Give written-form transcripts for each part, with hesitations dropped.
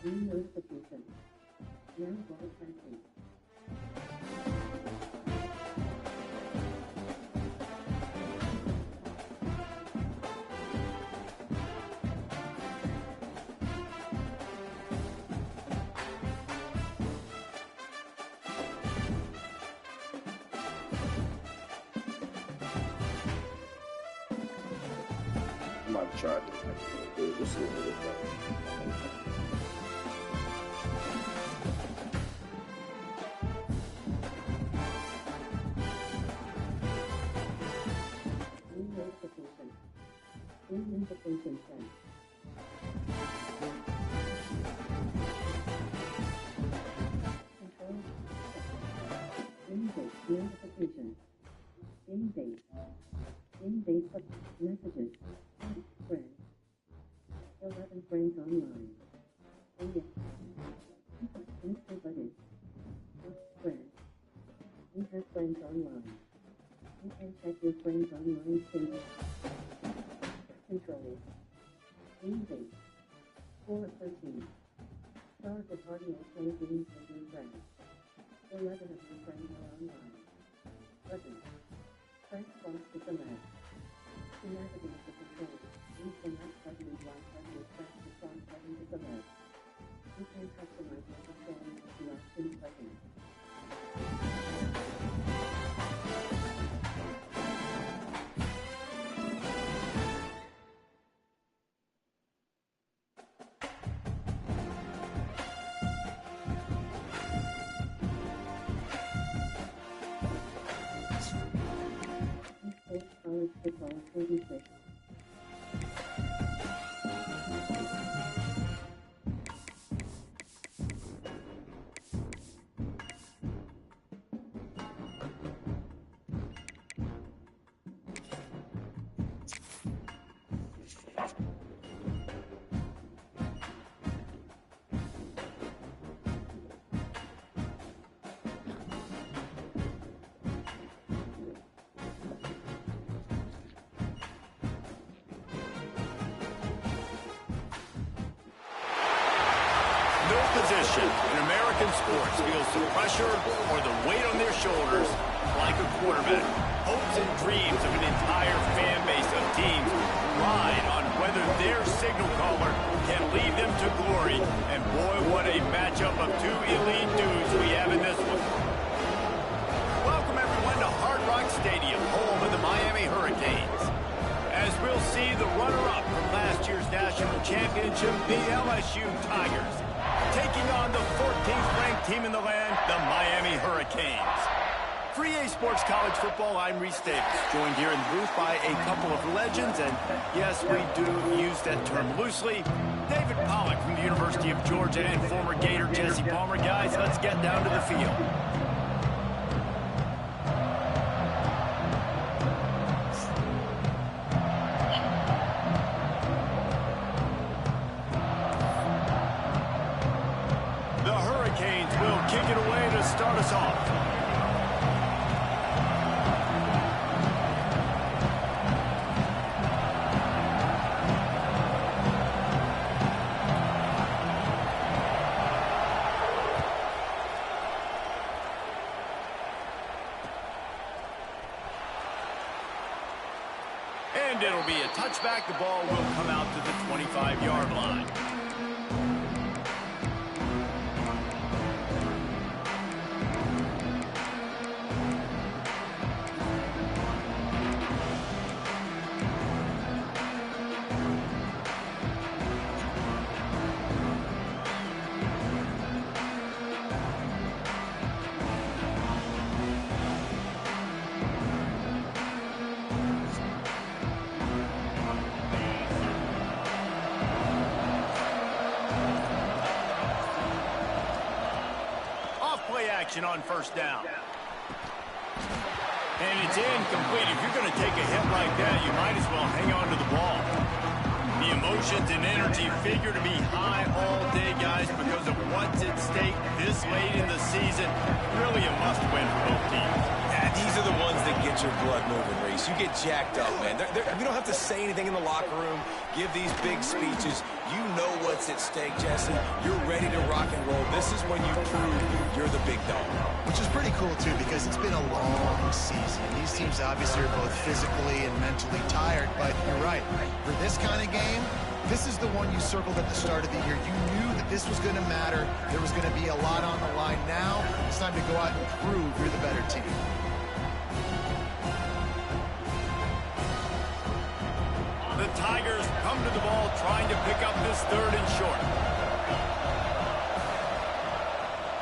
New notification. Now broadcasting. I might have tried to we'll see what it looks like. New notification. New invitation sent. Control. In-date notification. In-date. In-date messages. Friends. 11 friends online. Oh yes. Mr. Buddy. Friends. You have friends online. You can check your friends online status. Control. In-date. 4:13. Start the party and play games with your friends. 11 of your friends are online. Button. Press cross to select. To navigate the controls, use the left button and right button and press the cross button to select. You can customize your controls with the options button. East Coast College Football 46. No position in American sports feels the pressure or the weight on their shoulders like a quarterback. Hopes and dreams of an entire fan base of teams ride on whether their signal caller can lead them to glory. And boy, what a matchup of two elite dudes we have in this one. Welcome everyone to Hard Rock Stadium, home of the Miami Hurricanes. As we'll see the runner-up from last year's national championship, the LSU Tigers, taking on the 14th ranked team in the land, the Miami Hurricanes. For EA Sports College Football, I'm Reese Davis, joined here in the booth by a couple of legends, and yes, we do use that term loosely. David Pollack from the University of Georgia and former Gator Jesse Palmer. Guys, let's get down to the field. The Hurricanes will kick it away to start us off. And it'll be a touchback. The ball will come out to the 25-yard line. Action on first down. And it's incomplete. If you're going to take a hit like that, you might as well hang on to the ball. The emotions and energy figure to be high all day, guys, because of what's at stake this late in the season. Really a must-win for both teams. Yeah, these are the ones that get your blood moving, Reese. You get jacked up, man. You don't have to say anything in the locker room, give these big speeches. You know what's at stake, Jesse. You're ready to rock and roll. This is when you prove you're the big dog. Which is pretty cool, too, because it's been a long season. These teams obviously are both physically and mentally tired, but you're right. For this kind of game, this is the one you circled at the start of the year. You knew that this was going to matter. There was going to be a lot on the line. Now it's time to go out and prove you're the better team. The Tigers come to the ball trying to pick up this 3rd and short.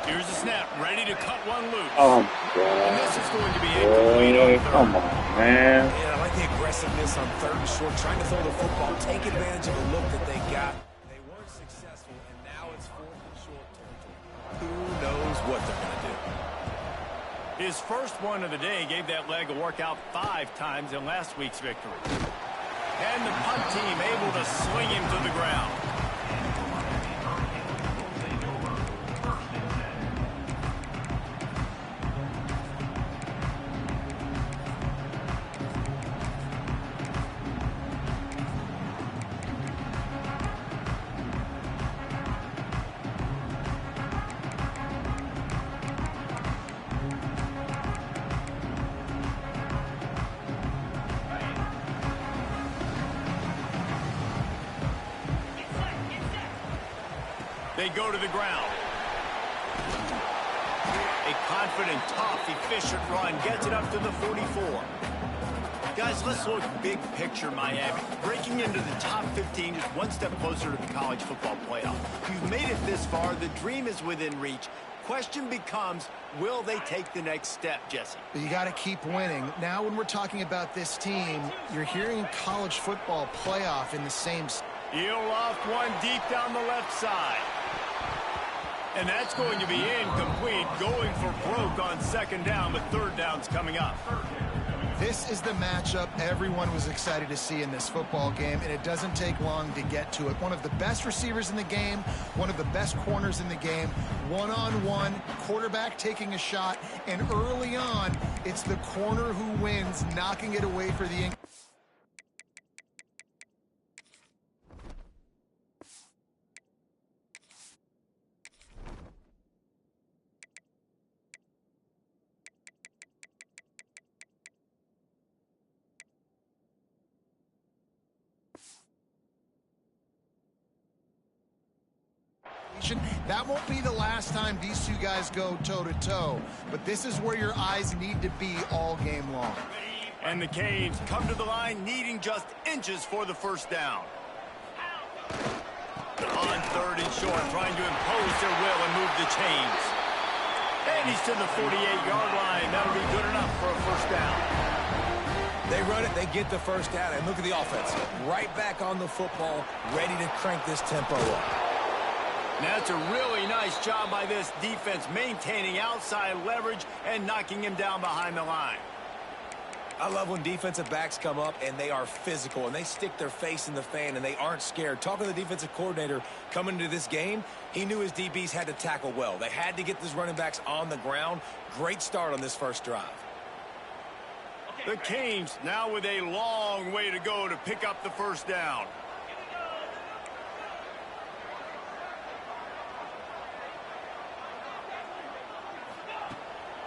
Here's the snap, ready to cut one loose. Oh, God. And this is going to be incomplete on 3rd. Come on, man. Yeah, I like the aggressiveness on 3rd and short, trying to throw the football, take advantage of the look that they got. They weren't successful, and now it's 4th and short territory. Who knows what they're going to do? His first one of the day gave that leg a workout 5 times in last week's victory. And the punt team able to swing him to the ground. They go to the ground. A confident, tough, efficient run gets it up to the 44. Guys, let's look big picture Miami. Breaking into the top 15 is one step closer to the college football playoff. You've made it this far. The dream is within reach. Question becomes, will they take the next step, Jesse? But you got to keep winning. Now when we're talking about this team, you're hearing college football playoff in the same... He'll loft one deep down the left side. And that's going to be incomplete, going for broke on 2nd down, but 3rd down's coming up. This is the matchup everyone was excited to see in this football game, and it doesn't take long to get to it. One of the best receivers in the game, one of the best corners in the game, one-on-one, quarterback taking a shot, and early on, it's the corner who wins, knocking it away for the... That won't be the last time these two guys go toe-to-toe, but this is where your eyes need to be all game long. And the Canes come to the line needing just inches for the 1st down. On 3rd and short, trying to impose their will and move the chains. And he's to the 48-yard line. That'll be good enough for a 1st down. They run it, they get the 1st down, and look at the offense. Right back on the football, ready to crank this tempo up. Now, that's a really nice job by this defense, maintaining outside leverage and knocking him down behind the line. I love when defensive backs come up and they are physical and they stick their face in the fan and they aren't scared. Talking to the defensive coordinator coming into this game, he knew his DBs had to tackle well. They had to get these running backs on the ground. Great start on this 1st drive. The Canes now with a long way to go to pick up the 1st down.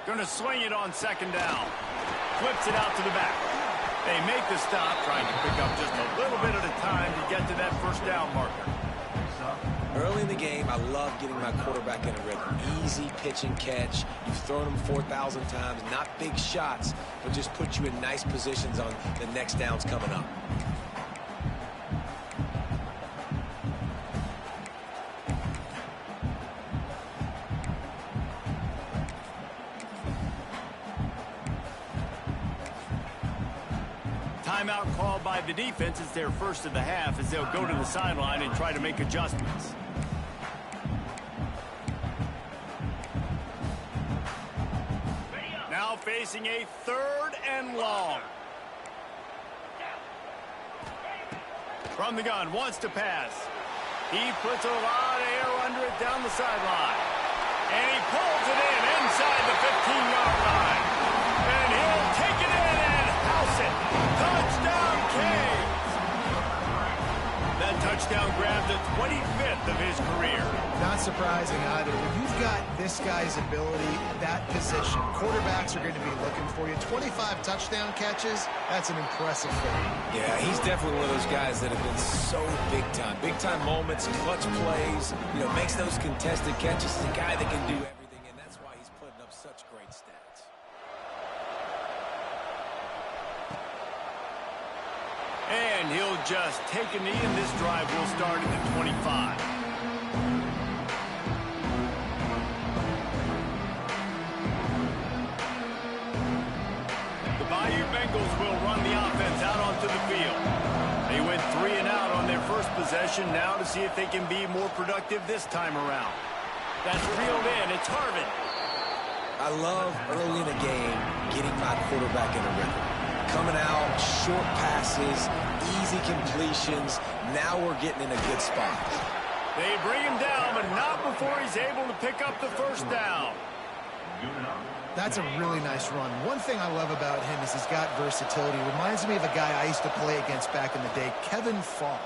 Going to swing it on 2nd down. Flips it out to the back. They make the stop, trying to pick up just a little bit at a time to get to that 1st down marker. Early in the game, I love getting my quarterback in a rhythm. Easy pitch and catch. You've thrown them 4,000 times. Not big shots, but just put you in nice positions on the next downs coming up. Timeout called by the defense. It's their 1st of the half as they'll go to the sideline and try to make adjustments. Now facing a 3rd and long. From the gun, wants to pass. He puts a lot of air under it down the sideline. And he pulls it in inside the 15-yard line. And he'll take it in. touchdown grab, the 25th of his career. Not surprising either. When you've got this guy's ability, that position, quarterbacks are going to be looking for you. 25 touchdown catches, that's an impressive thing. Yeah, he's definitely one of those guys that have been so big time. Big time moments, clutch plays, makes those contested catches. He's a guy that can do everything, and that's why he's putting up such great stats. And he'll just take a knee, and this drive will start at the 25. The Bayou Bengals will run the offense out onto the field. They went 3 and out on their first possession, now to see if they can be more productive this time around. That's reeled in. It's Harvin. I love early in a game getting my quarterback in a rhythm. Coming out, short passes, easy completions. Now we're getting in a good spot. They bring him down, but not before he's able to pick up the first down. That's a really nice run. One thing I love about him is he's got versatility. Reminds me of a guy I used to play against back in the day, Kevin Falk.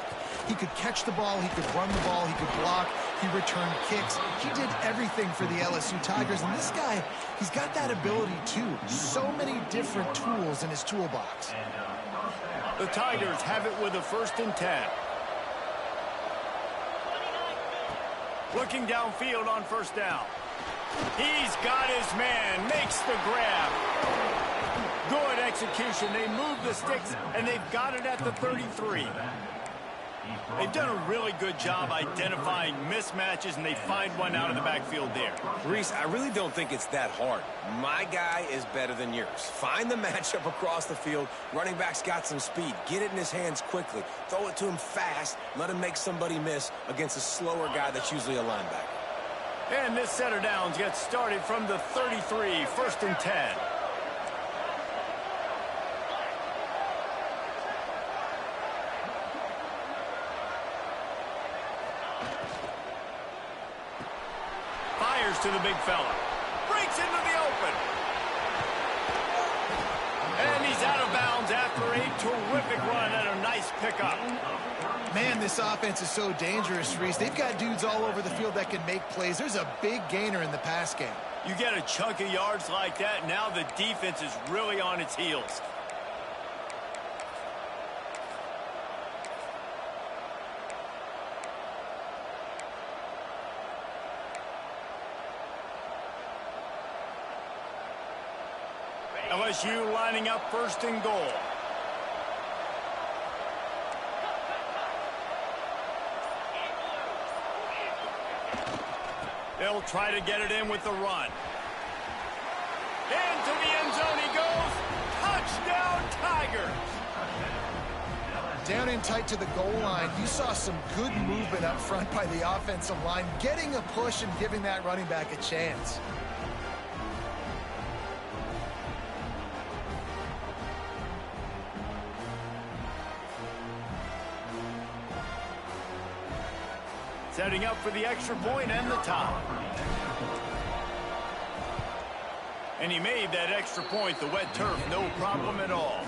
He could catch the ball, he could run the ball, he could block, he returned kicks. He did everything for the LSU Tigers, and this guy, he's got that ability too. So many different tools in his toolbox. The Tigers have it with a 1st and 10. Looking downfield on 1st down. He's got his man, makes the grab. Good execution. They move the sticks, and they've got it at the 33. They've done a really good job identifying mismatches, and they find one out of the backfield there. Reese, I really don't think it's that hard. My guy is better than yours. Find the matchup across the field. Running back's got some speed. Get it in his hands quickly. Throw it to him fast. Let him make somebody miss against a slower guy that's usually a linebacker. And this set of downs gets started from the 33, 1st and 10. Fires to the big fella. Breaks into the open. And he's out of bounds after a terrific run and a nice pickup. Man, this offense is so dangerous, Reese. They've got dudes all over the field that can make plays. There's a big gainer in the pass game. You get a chunk of yards like that, now the defense is really on its heels. LSU lining up 1st and goal. They'll try to get it in with the run. Into the end zone he goes. Touchdown, Tigers. Down in tight to the goal line, you saw some good movement up front by the offensive line, getting a push and giving that running back a chance. Setting up for the extra point and the tie. And he made that extra point, the wet turf, no problem at all.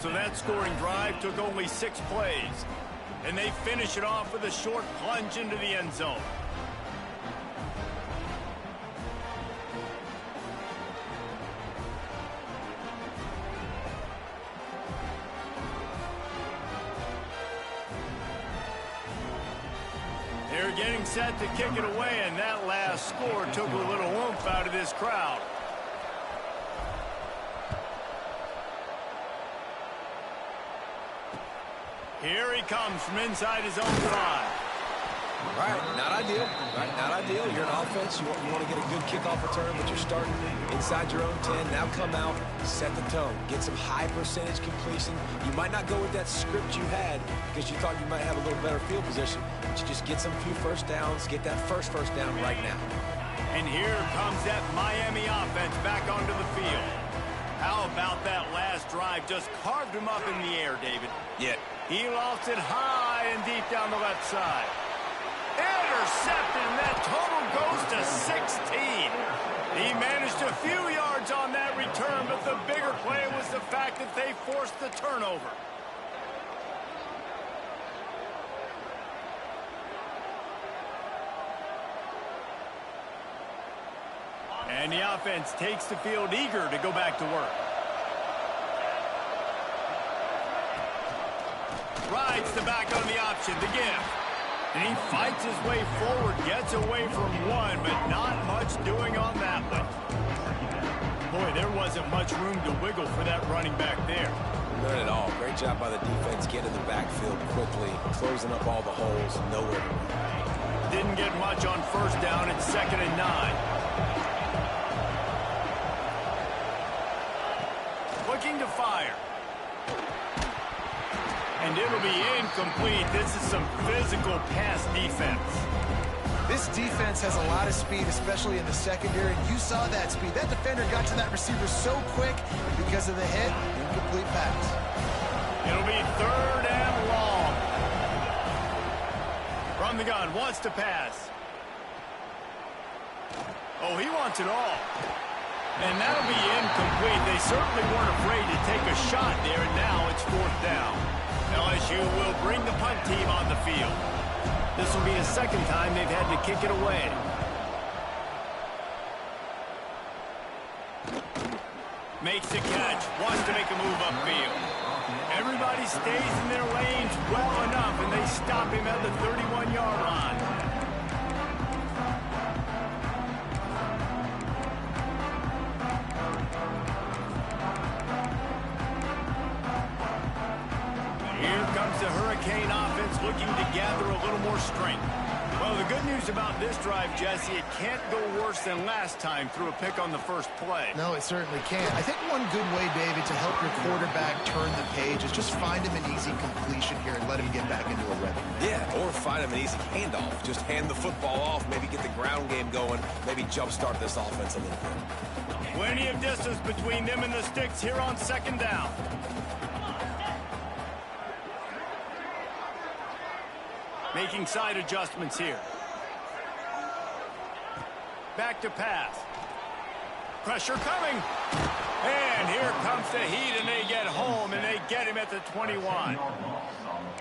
So that scoring drive took only 6 plays. And they finish it off with a short plunge into the end zone. They're getting set to kick it away, and that last score took a little oomph out of this crowd. Here he comes from inside his own 5. Right, not ideal. Right, not ideal. You're an offense. You want to get a good kickoff return, but you're starting inside your own 10. Now come out, set the tone. Get some high percentage completion. You might not go with that script you had because you thought you might have a little better field position, but you just get some few first downs, get that first down right now. And here comes that Miami offense back onto the field. How about that last drive? Just carved him up in the air, David. Yeah. He lost it high and deep down the left side. Intercepted, and that total goes to 16. He managed a few yards on that return, but the bigger play was the fact that they forced the turnover. And the offense takes the field eager to go back to work. Rides the back on the option, the give. And he fights his way forward, gets away from one, but not much doing on that one. Boy, there wasn't much room to wiggle for that running back there. None at all. Great job by the defense getting the backfield quickly, closing up all the holes, nowhere to run. Didn't get much on first down. It's 2nd and 9. Looking to fire. And it'll be incomplete. This is some physical pass defense. This defense has a lot of speed, especially in the secondary. You saw that speed. That defender got to that receiver so quick, and because of the hit, incomplete pass. It'll be 3rd and long. From the gun, wants to pass. Oh, he wants it all. And that'll be incomplete. They certainly weren't afraid to take a shot there, and now it's 4th down. LSU will bring the punt team on the field. This will be the 2nd time they've had to kick it away. Makes the catch, wants to make a move upfield. Everybody stays in their lanes well enough, and they stop him at the 31-yard line. Here comes the Hurricane offense looking to gather a little more strength. Well, the good news about this drive, Jesse, it can't go worse than last time through a pick on the first play. No, it certainly can't. I think one good way, David, to help your quarterback turn the page is just find him an easy completion here and let him get back into a rhythm. Yeah, or find him an easy handoff. Just hand the football off, maybe get the ground game going, maybe jumpstart this offense a little bit. Plenty of distance between them and the sticks here on 2nd down. Making side adjustments here. Back to pass. Pressure coming. And here comes the heat, and they get home, and they get him at the 21.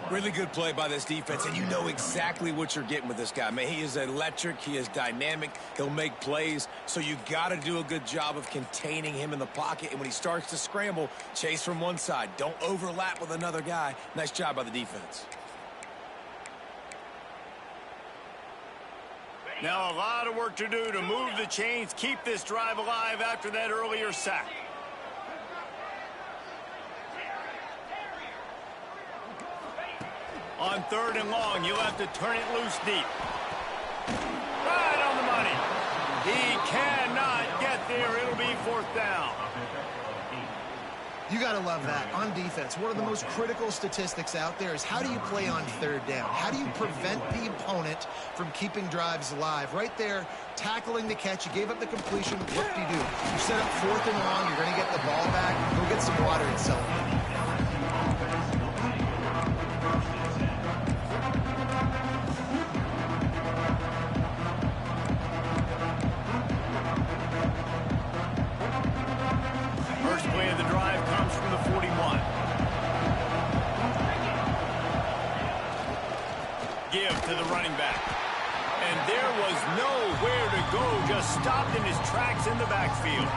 Really good play by this defense, and you know exactly what you're getting with this guy. Man, he is electric. He is dynamic. He'll make plays, so you got to do a good job of containing him in the pocket. And when he starts to scramble, chase from one side. Don't overlap with another guy. Nice job by the defense. Now a lot of work to do to move the chains, keep this drive alive after that earlier sack. On 3rd and long, you'll have to turn it loose deep. Right on the money. He cannot get there. It'll be 4th down. You got to love that. On defense, one of the most critical statistics out there is how do you play on 3rd down? How do you prevent the opponent from keeping drives alive? Right there, tackling the catch. You gave up the completion. What do? You set up 4th and long. You're going to get the ball back. Go get some water and celebrate. To the running back. And there was nowhere to go, just stopped in his tracks in the backfield.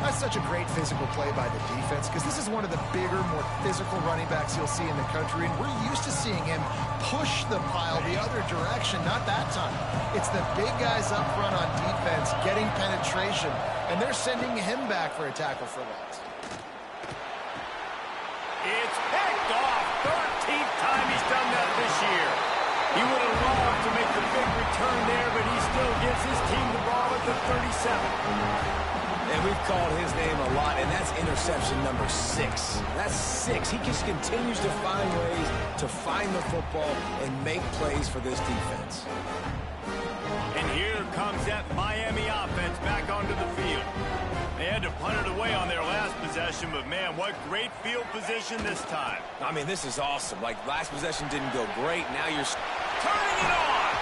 That's such a great physical play by the defense because this is one of the bigger, more physical running backs you'll see in the country, and we're used to seeing him push the pile the other direction, not that time. It's the big guys up front on defense getting penetration, and they're sending him back for a tackle for loss. It's picked off. 13th time he's done that this year. He would have loved to make the big return there, but he still gives his team the ball at the 37. And we've called his name a lot, and that's interception number 6. That's 6. He just continues to find ways to find the football and make plays for this defense. And here comes that Miami offense back onto the field. They had to punt it away on their last possession, but man, what great field position this time. I mean, this is awesome. Like, last possession didn't go great. Now you're turning it on.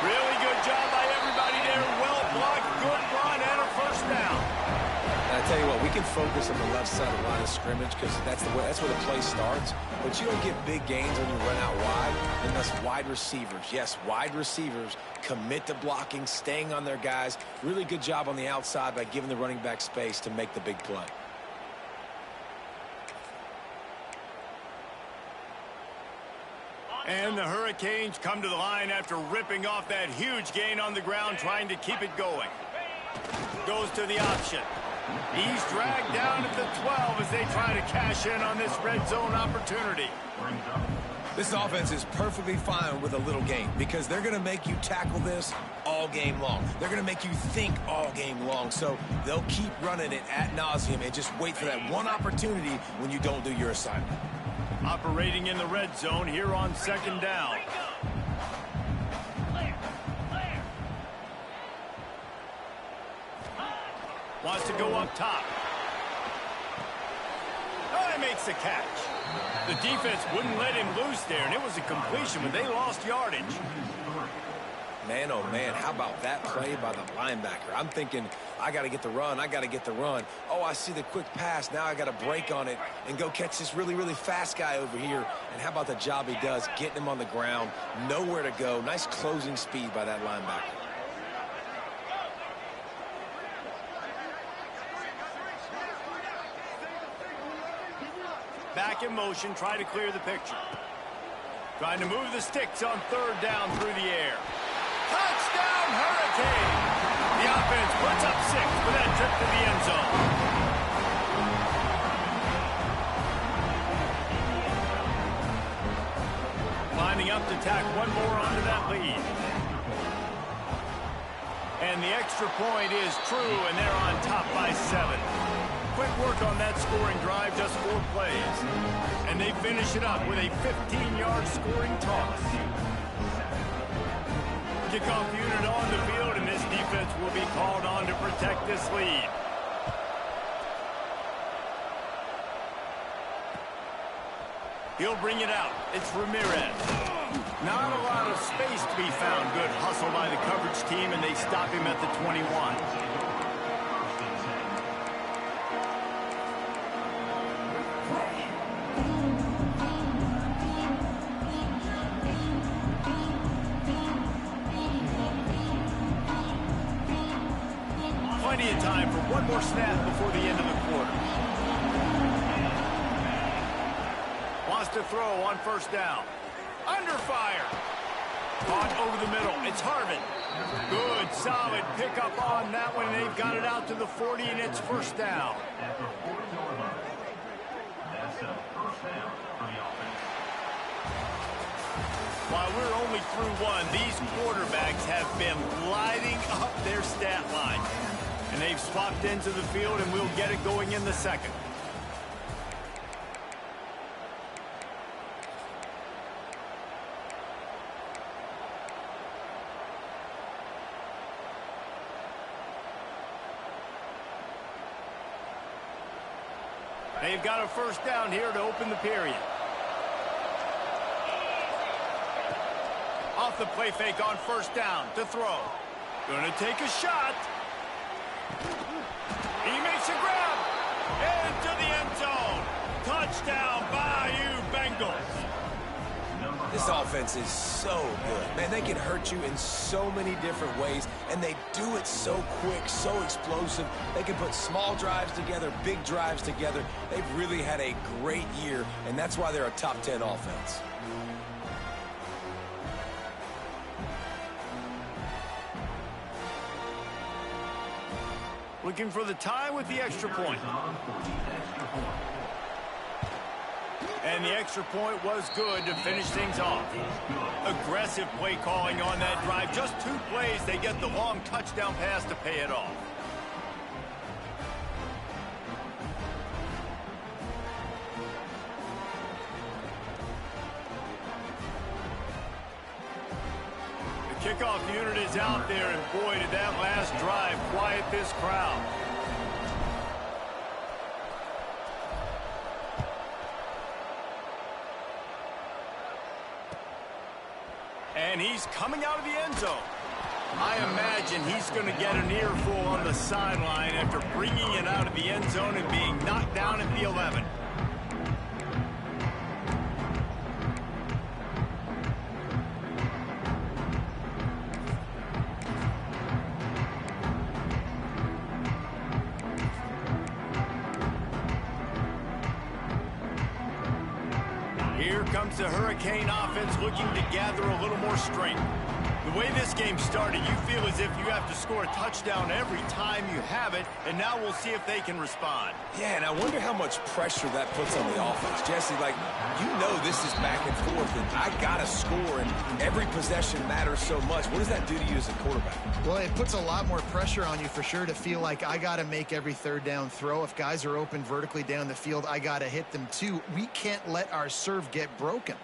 Really good job by everybody there. Well blocked, good run, and a 1st down. I tell you what, we can focus on the left side of the line of scrimmage because that's where the play starts. But you don't get big gains when you run out wide unless wide receivers, yes, wide receivers, commit to blocking, staying on their guys. Really good job on the outside by giving the running back space to make the big play. And the Hurricanes come to the line after ripping off that huge gain on the ground, trying to keep it going. Goes to the option. He's dragged down at the 12 as they try to cash in on this red zone opportunity. This offense is perfectly fine with a little gain because they're going to make you tackle this all game long. They're going to make you think all game long. So they'll keep running it ad nauseum and just wait for that one opportunity when you don't do your assignment. Operating in the red zone here on second down. Wants to go up top. Oh, he makes the catch. The defense wouldn't let him loose there, and it was a completion, but they lost yardage. Man, oh, man, how about that play by the linebacker? I'm thinking, I got to get the run, I got to get the run. Oh, I see the quick pass. Now I got to break on it and go catch this really, really fast guy over here. And how about the job he does, getting him on the ground, nowhere to go. Nice closing speed by that linebacker. Back in motion, try to clear the picture. Trying to move the sticks on third down through the air. Touchdown, Hurricane! The offense puts up 6 for that trip to the end zone. Lining up to tack one more onto that lead. And the extra point is true, and they're on top by 7. Quick work on that scoring drive, just 4 plays. And they finish it up with a 15-yard scoring toss. Kickoff unit on the field, and this defense will be called on to protect this lead. He'll bring it out. It's Ramirez. Not a lot of space to be found. Good hustle by the coverage team, and they stop him at the 21. Plenty of time for one more snap before the end of the quarter. Wants to throw on first down. Under fire. Caught over the middle. It's Harvin. Good, solid pickup on that one. They've got it out to the 40, and it's first down. While we're only through one, these quarterbacks have been lighting up their stat line. And they've swapped into the field, and we'll get it going in the second. They've got a first down here to open the period. Off the play fake on first down to throw. Gonna take a shot. He makes a grab. Into the end zone. Touchdown, Bayou Bengals. This offense is so good. Man, they can hurt you in so many different ways, and they do it so quick, so explosive. They can put small drives together, big drives together. They've really had a great year, and that's why they're a top 10 offense. Looking for the tie with the extra point. And the extra point was good to finish things off. Aggressive play calling on that drive. Just 2 plays, they get the long touchdown pass to pay it off. The kickoff unit is out there, and boy, did that last drive quiet this crowd. And he's coming out of the end zone. I imagine he's going to get an earful on the sideline after bringing it out of the end zone and being knocked down at the 11. Here comes the Hurricane offense looking to gather a little more strength. The way this game started, you feel as if you have to score a touchdown every time you have it, and now we'll see if they can respond. Yeah, and I wonder how much pressure that puts on the offense. Jesse, like, you know this is back and forth, and I got to score, and every possession matters so much. What does that do to you as a quarterback? Well, it puts a lot more pressure on you for sure to feel like I got to make every third down throw. If guys are open vertically down the field, I got to hit them too. We can't let our serve get broken.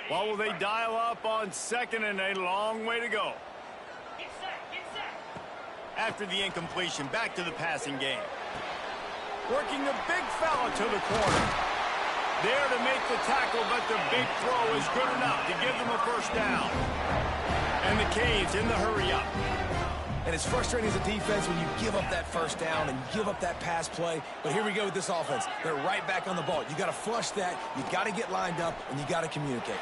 What will they dial up on second and a long way to go? Get set. After the incompletion, back to the passing game. Working the big fella to the corner. There to make the tackle, but the big throw is good enough to give them a first down. And the Canes in the hurry up. And it's frustrating as a defense when you give up that first down and give up that pass play. But here we go with this offense. They're right back on the ball. You got to flush that. You got to get lined up, and you got to communicate.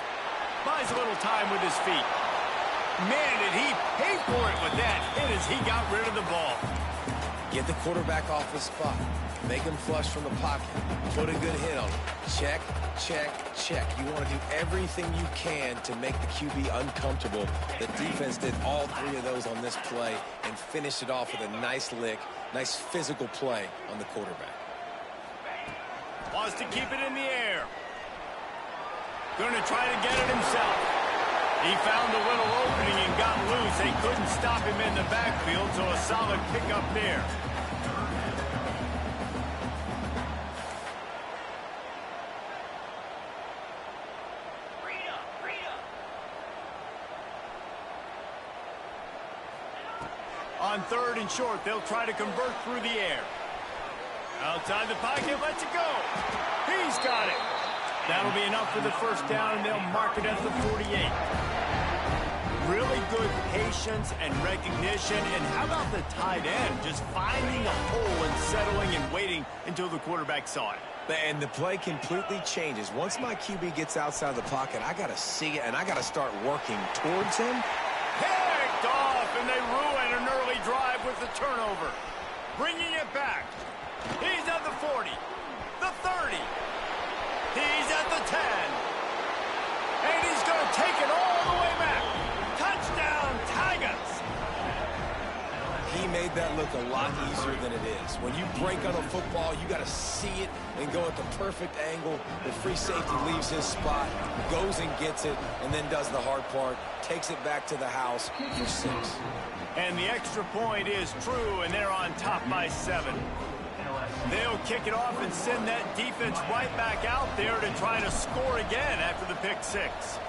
Buys a little time with his feet. Man, did he pay for it with that hit as he got rid of the ball. Get the quarterback off his spot. Make him flush from the pocket. Put a good hit on him. Check, check, check. You want to do everything you can to make the QB uncomfortable. The defense did all three of those on this play and finished it off with a nice lick, nice physical play on the quarterback. Wants to keep it in the air. Going to try to get it himself. He found a little opening and got loose. They couldn't stop him in the backfield, so a solid pickup there. On third and short, they'll try to convert through the air. Outside the pocket, lets it go. He's got it. That'll be enough for the first down, and they'll mark it at the 48. Really good patience and recognition. And how about the tight end just finding a hole and settling and waiting until the quarterback saw it. And the play completely changes. Once my QB gets outside the pocket, I got to see it, and I got to start working towards him. Picked off, and they ruin an early drive with the turnover. Bringing it back. He's at the 40, the 30. He's at the 10. And he's going to take it all the way back. Touchdown, Tigers. He made that look a lot easier than it is. When you break on a football, you got to see it and go at the perfect angle. The free safety leaves his spot, goes and gets it, and then does the hard part, takes it back to the house for 6. And the extra point is true, and they're on top by 7. They'll kick it off and send that defense right back out there to try to score again after the pick 6.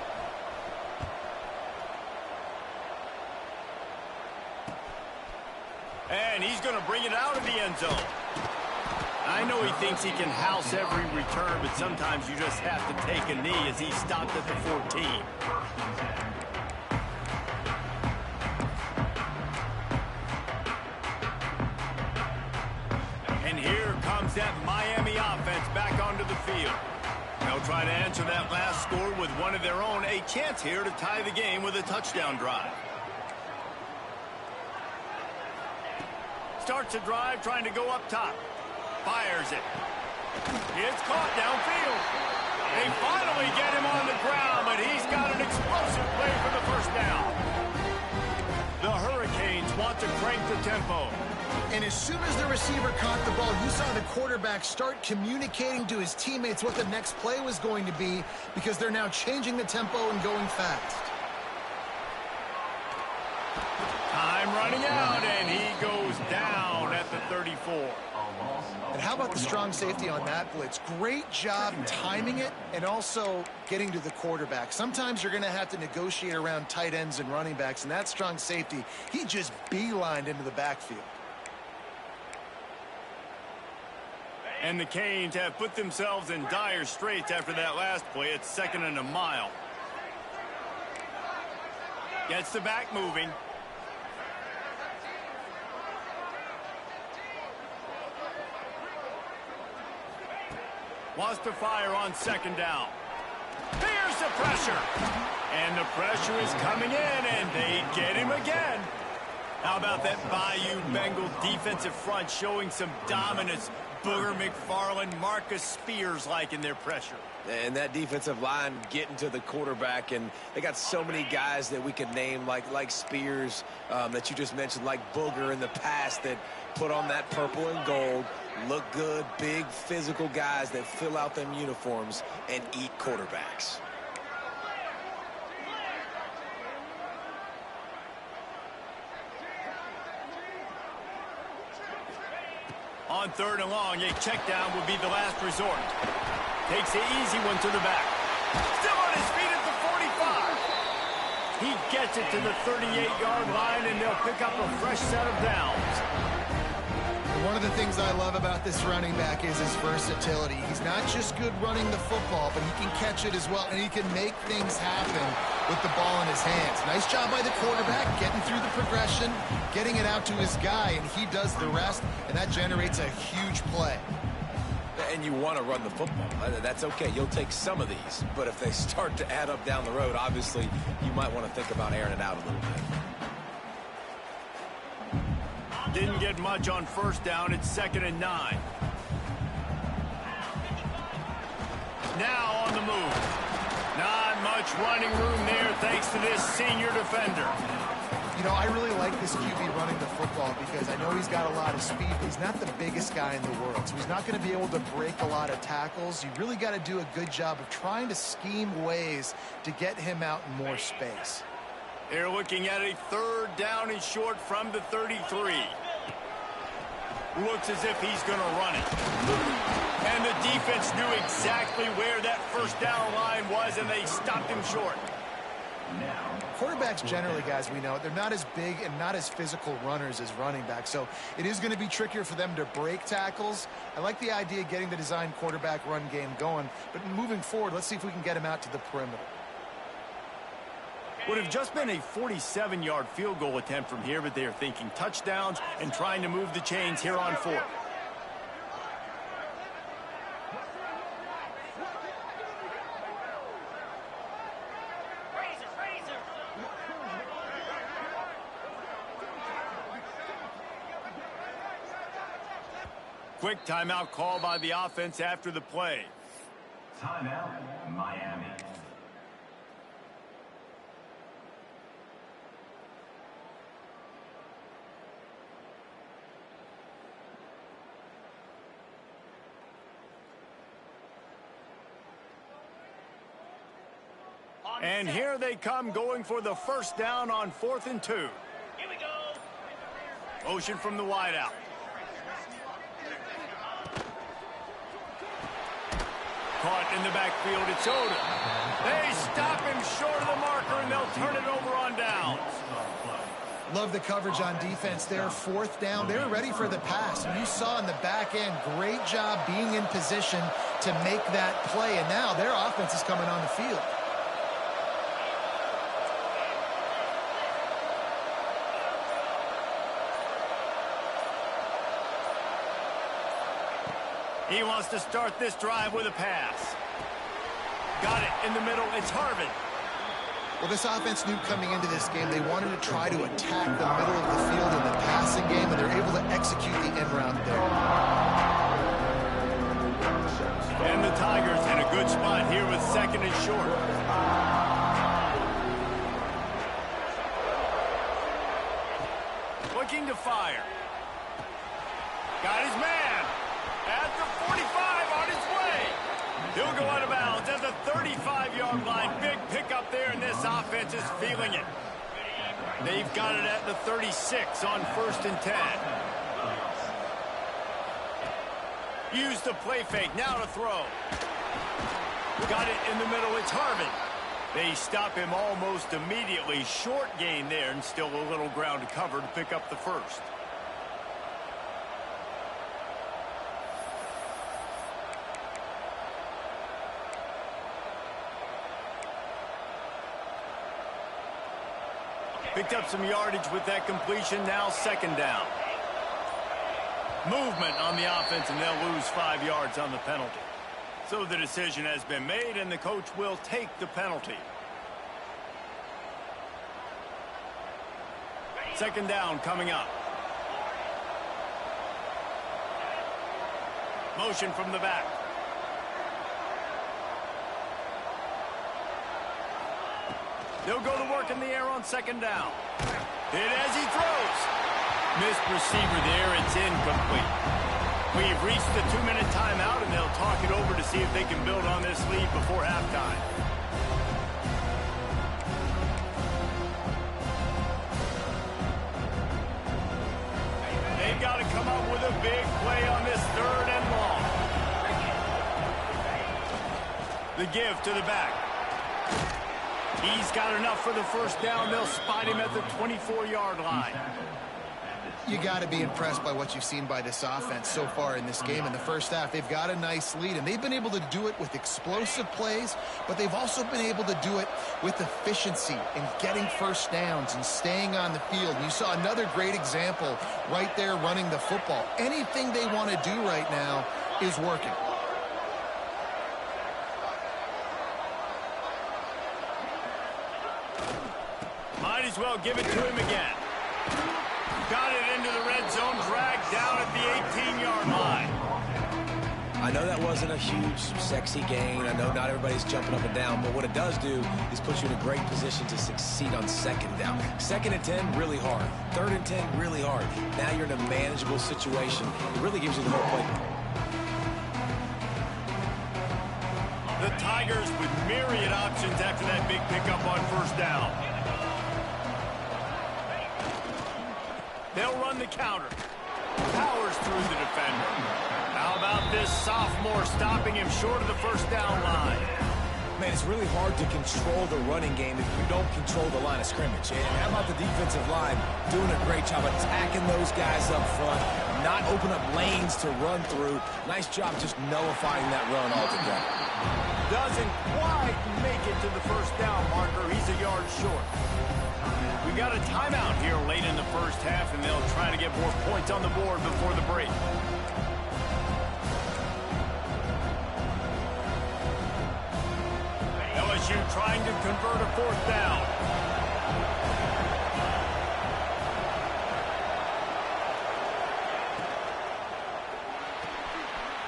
And he's going to bring it out of the end zone. I know he thinks he can house every return, but sometimes you just have to take a knee as he stopped at the 14. And here comes that Miami offense back onto the field. They'll try to answer that last score with one of their own. A chance here to tie the game with a touchdown drive. Starts a drive trying to go up top. Fires it. It's caught downfield. They finally get him on the ground, but he's got an explosive play for the first down. The Hurricanes want to crank the tempo. And as soon as the receiver caught the ball, you saw the quarterback start communicating to his teammates what the next play was going to be, because they're now changing the tempo and going fast. Time running out, and he goes down at the 34. And how about the strong safety on that blitz? Great job timing it and also getting to the quarterback. Sometimes you're going to have to negotiate around tight ends and running backs, and that strong safety, he just beelined into the backfield. And the Canes have put themselves in dire straits after that last play. It's 2nd and a mile. Gets the back moving. Wants to fire on 2nd down. Here's the pressure. And the pressure is coming in, and they get him again. How about that Bayou Bengal defensive front showing some dominance? Booger McFarland, Marcus Spears-like in their pressure. And that defensive line getting to the quarterback, and they got so many guys that we could name like Spears that you just mentioned, like Booger in the past, that put on that purple and gold, look good, big physical guys that fill out them uniforms and eat quarterbacks. On 3rd and long, a check down would be the last resort. Takes the easy one to the back. Still on his feet at the 45. He gets it to the 38-yard line, and they'll pick up a fresh set of downs. One of the things I love about this running back is his versatility. He's not just good running the football, but he can catch it as well, and he can make things happen with the ball in his hands. Nice job by the quarterback, getting through the progression, getting it out to his guy, and he does the rest, and that generates a huge play. And you want to run the football. That's okay. You'll take some of these, but if they start to add up down the road, obviously you might want to think about airing it out a little bit. Didn't get much on 1st down. It's 2nd and 9. Now on the move. Not much running room there thanks to this senior defender. You know, I really like this QB running the football because I know he's got a lot of speed, but he's not the biggest guy in the world. So he's not going to be able to break a lot of tackles. You really got to do a good job of trying to scheme ways to get him out in more space. They're looking at a 3rd down and short from the 33. Looks as if he's going to run it. And the defense knew exactly where that 1st down line was, and they stopped him short. Quarterbacks generally, guys, we know, they're not as big and not as physical runners as running backs, so it is going to be trickier for them to break tackles. I like the idea of getting the design quarterback run game going, but moving forward, let's see if we can get him out to the perimeter. Would have just been a 47-yard field goal attempt from here, but they are thinking touchdowns and trying to move the chains here on 4th. Quick timeout call by the offense after the play. Timeout, Miami. And here they come, going for the 1st down on 4th and 2. Here we go. Motion from the wideout. Caught in the backfield, it's Odom. They stop him short of the marker, and they'll turn it over on downs. Love the coverage on defense there. 4th down, they were ready for the pass. And you saw in the back end, great job being in position to make that play. And now their offense is coming on the field. He wants to start this drive with a pass. Got it in the middle. It's Harvin. Well, this offense knew coming into this game they wanted to try to attack the middle of the field in the passing game, and they're able to execute the end route there. And the Tigers in a good spot here with 2nd and short. Looking to fire. Got his man. At the 45, on his way. He'll go out of bounds at the 35-yard line. Big pickup there, and this offense is feeling it. They've got it at the 36 on 1st and 10. Use the play fake. Now to throw. Got it in the middle. It's Harvin. They stop him almost immediately. Short gain there, and still a little ground to cover to pick up the 1st. Picked up some yardage with that completion. Now second down. Movement on the offense, and they'll lose 5 yards on the penalty. So the decision has been made, and the coach will take the penalty. Second down coming up. Motion from the back. They'll go to work in the air on second down. Hit as he throws. Missed receiver there. It's incomplete. We've reached the 2-minute timeout, and they'll talk it over to see if they can build on this lead before halftime. They've got to come up with a big play on this 3rd and long. The give to the back. He's got enough for the first down. They'll spot him at the 24-yard line. You got to be impressed by what you've seen by this offense so far in this game. In the first half, they've got a nice lead, and they've been able to do it with explosive plays, but they've also been able to do it with efficiency and getting first downs and staying on the field. And you saw another great example right there running the football. Anything they want to do right now is working. Might as well give it to him again. Got it into the red zone, dragged down at the 18-yard line. I know that wasn't a huge, sexy gain. I know not everybody's jumping up and down, but what it does do is put you in a great position to succeed on second down. 2nd and 10, really hard. 3rd and 10, really hard. Now you're in a manageable situation. It really gives you the whole play. The Tigers with myriad options after that big pickup on first down. They'll run the counter. Powers through the defender. How about this sophomore stopping him short of the first down line? Man, it's really hard to control the running game if you don't control the line of scrimmage. And how about the defensive line doing a great job attacking those guys up front, not open up lanes to run through. Nice job just nullifying that run altogether. Doesn't quite make it to the first down marker. He's a yard short. We got a timeout here late in the first half, and they'll try to get more points on the board before the break. LSU trying to convert a 4th down.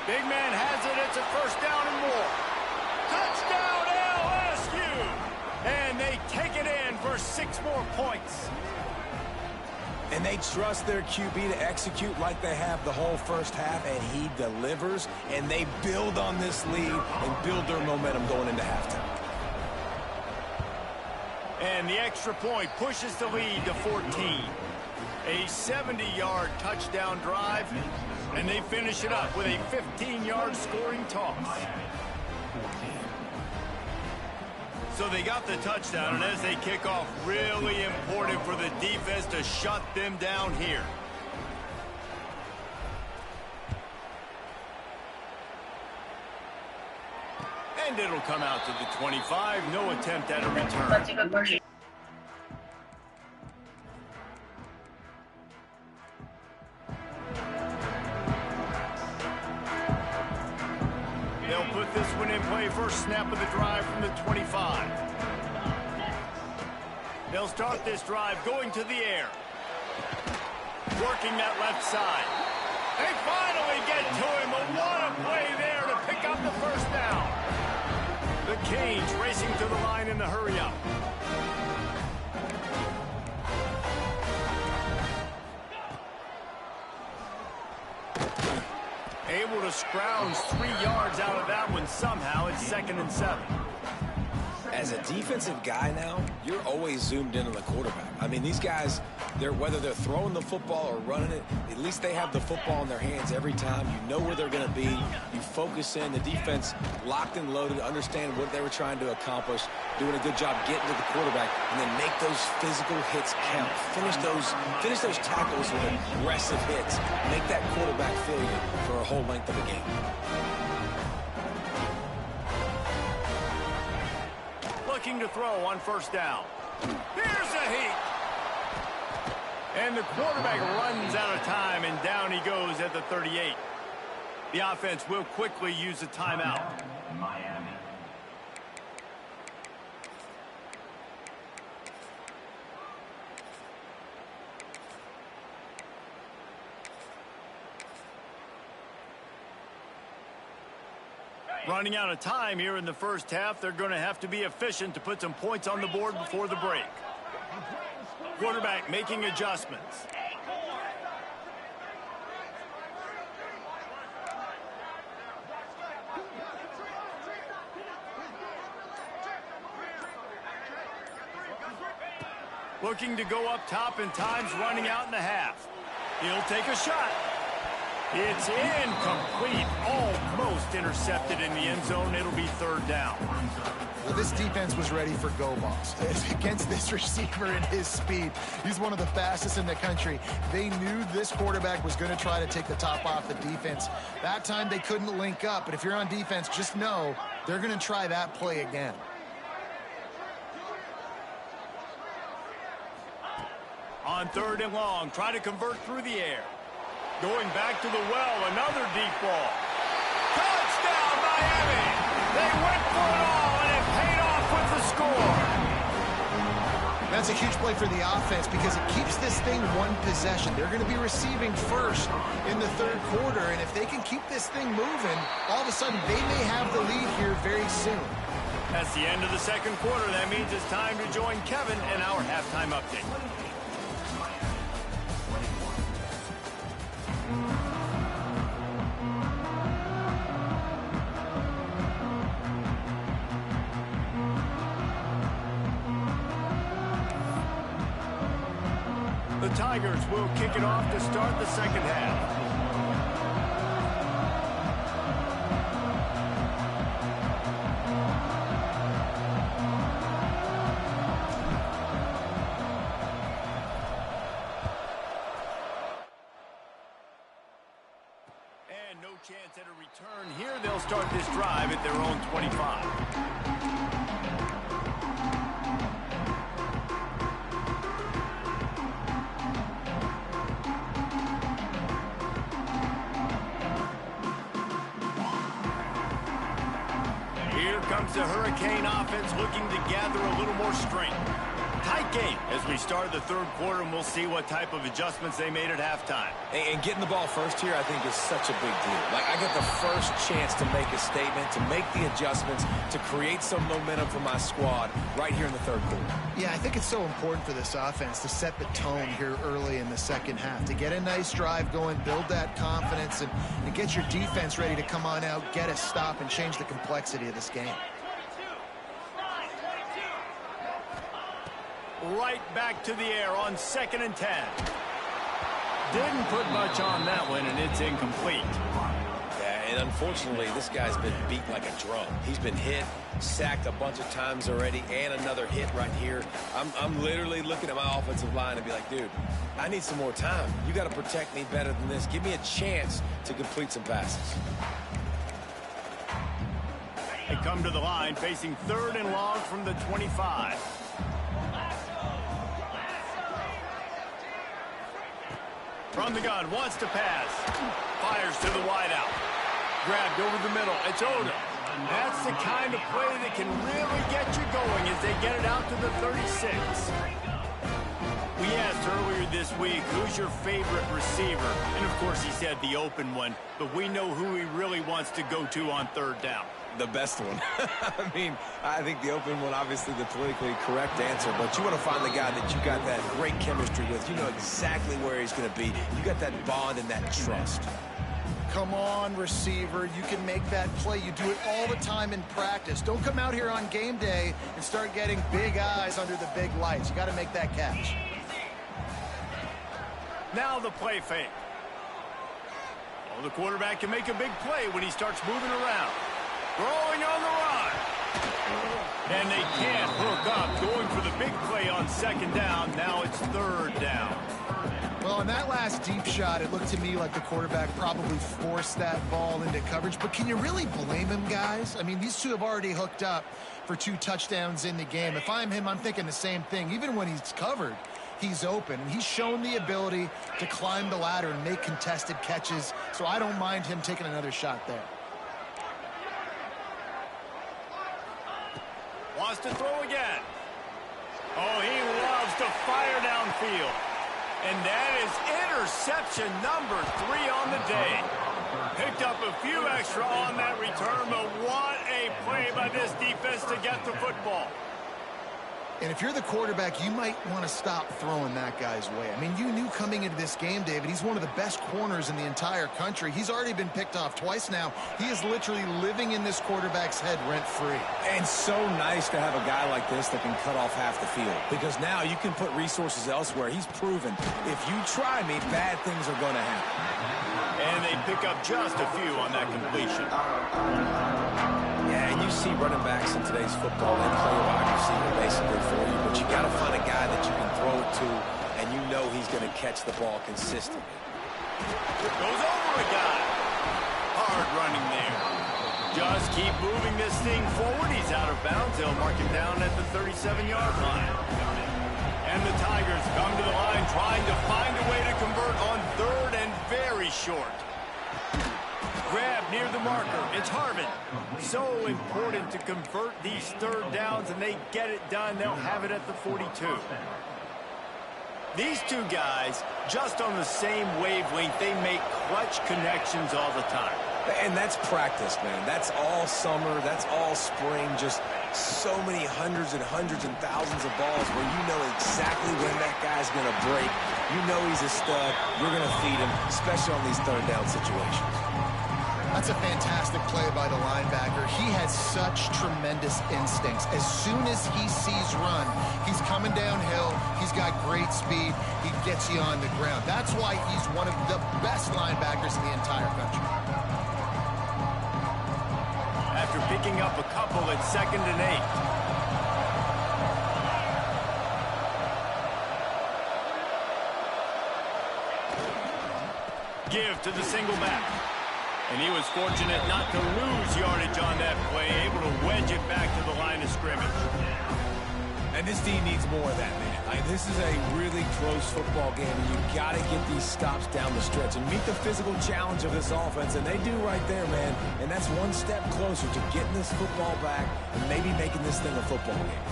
Big man has it. It's a first down and more. Touchdown LSU! And they take it in for 6 more points. And they trust their QB to execute like they have the whole first half, and he delivers, and they build on this lead and build their momentum going into halftime. And the extra point pushes the lead to 14. A 70-yard touchdown drive, and they finish it up with a 15-yard scoring toss. So they got the touchdown, and as they kick off, really important for the defense to shut them down here. And it'll come out to the 25. No attempt at a return. They'll put this one in play. First snap of the drive from the 25. They'll start this drive going to the air. Working that left side. They finally get to him. What a play there to pick up the first down. The Canes racing to the line in the hurry-up. Able to scrounge 3 yards out of that one somehow. It's 2nd and 7. As a defensive guy now, you're always zoomed in on the quarterback. I mean, these guys, whether they're throwing the football or running it, at least they have the football in their hands every time. You know where they're going to be. You focus in. The defense locked and loaded, understand what they were trying to accomplish, doing a good job getting to the quarterback, and then make those physical hits count. Finish those tackles with aggressive hits. Make that quarterback feel you for a whole length of the game. Looking to throw on first down. Here's a heat. And the quarterback runs out of time, and down he goes at the 38. The offense will quickly use a timeout. Miami. Running out of time here in the first half. They're going to have to be efficient to put some points on the board before the break. Quarterback making adjustments. Looking to go up top, and time's running out in the half. He'll take a shot. It's incomplete. Almost intercepted in the end zone. It'll be third down. Well, this defense was ready for go balls. Against this receiver and his speed, he's one of the fastest in the country. They knew this quarterback was going to try to take the top off the defense. That time they couldn't link up, but if you're on defense, just know they're going to try that play again. On third and long, try to convert through the air. Going back to the well, another deep ball. Touchdown, Miami! They went for it all, and it paid off with the score. That's a huge play for the offense because it keeps this thing one possession. They're going to be receiving first in the third quarter, and if they can keep this thing moving, all of a sudden they may have the lead here very soon. That's the end of the second quarter. That means it's time to join Kevin in our halftime update. The Tigers will kick it off to start the second half. And no chance at a return here. They'll start this drive at their own 25. Comes the Hurricane offense looking to gather a little more strength. Tight game as we start the third quarter, and we'll see what type of adjustments they made at halftime. And getting the ball first here, I think, is such a big deal. Like, I get the first chance to make a statement, to make the adjustments, to create some momentum for my squad right here in the third quarter. Yeah, I think it's so important for this offense to set the tone here early in the second half, to get a nice drive going, build that confidence, and get your defense ready to come on out, get a stop, and change the complexity of this game. Right back to the air on 2nd and 10. Didn't put much on that one, and it's incomplete. Yeah, and unfortunately, this guy's been beat like a drum. He's been hit, sacked a bunch of times already, and another hit right here. I'm literally looking at my offensive line and be like, dude, I need some more time. You got to protect me better than this. Give me a chance to complete some passes. They come to the line facing third and long from the 25. From the gun, wants to pass. Fires to the wideout. Grabbed over the middle. It's Odom. That's the kind of play that can really get you going as they get it out to the 36. We asked earlier this week, who's your favorite receiver? And, of course, he said the open one. But we know who he really wants to go to on third down. The best one. I mean, I think the open one, obviously the politically correct answer, but you want to find the guy that you got that great chemistry with. You know exactly where he's going to be. You got that bond and that trust. Come on, receiver. You can make that play. You do it all the time in practice. Don't come out here on game day and start getting big eyes under the big lights. You got to make that catch. Now the play fake. Well, the quarterback can make a big play when he starts moving around. Rolling on the run. And they can't hook up. Going for the big play on second down. Now it's third down. Well, in that last deep shot, it looked to me like the quarterback probably forced that ball into coverage. But can you really blame him, guys? I mean, these two have already hooked up for 2 touchdowns in the game. If I'm him, I'm thinking the same thing. Even when he's covered, he's open. And he's shown the ability to climb the ladder and make contested catches, so I don't mind him taking another shot there. Wants to throw again. Oh, he loves to fire downfield. And that is interception number 3 on the day. Picked up a few extra on that return, but what a play by this defense to get the football. And if you're the quarterback, you might want to stop throwing that guy's way. I mean, you knew coming into this game, David, he's one of the best corners in the entire country. He's already been picked off twice now. He is literally living in this quarterback's head rent-free. And so nice to have a guy like this that can cut off half the field, because now you can put resources elsewhere. He's proven if you try me, bad things are going to happen. And they pick up just a few on that completion. Yeah, and you see running backs in today's football, they play a wide receiver basically for you, but you got to find a guy that you can throw it to, and you know he's going to catch the ball consistently. Goes over a guy. Hard running there. Just keep moving this thing forward. He's out of bounds. They'll mark him down at the 37-yard line. And the Tigers come to the line trying to find a way to convert on 3rd and very short. Grab near the marker. It's Harvin. So important to convert these 3rd downs, and they get it done. They'll have it at the 42. These two guys, just on the same wavelength, they make clutch connections all the time. And that's practice, man. That's all summer. That's all spring. Just so many hundreds and thousands of balls where you know exactly when that guy's going to break. You know he's a stud. You're going to feed him, especially on these 3rd down situations. That's a fantastic play by the linebacker. He has such tremendous instincts. As soon as he sees run, he's coming downhill. He's got great speed. He gets you on the ground. That's why he's one of the best linebackers in the entire country. After picking up a couple at 2nd and 8. Give to the single back. And he was fortunate not to lose yardage on that play, able to wedge it back to the line of scrimmage. And this team needs more of that, man. This is a really close football game, and you got to get these stops down the stretch and meet the physical challenge of this offense, and they do right there, man. And that's one step closer to getting this football back and maybe making this thing a football game.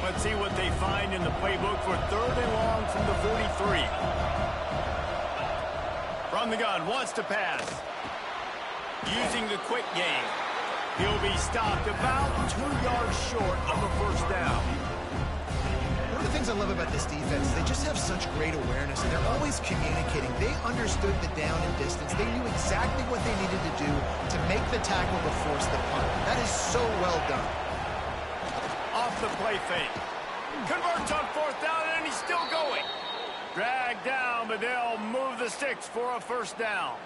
Let's see what they find in the playbook for 3rd and long from the 43. From the gun, wants to pass. Using the quick game. He'll be stopped about 2 yards short of the 1st down. One of the things I love about this defense is they just have such great awareness, and they're always communicating. They understood the down and distance. They knew exactly what they needed to do to make the tackle to force the punt. That is so well done. Off the play fake. Converts on 4th down, and he's still going. Dragged down, but they'll move the sticks for a 1st down.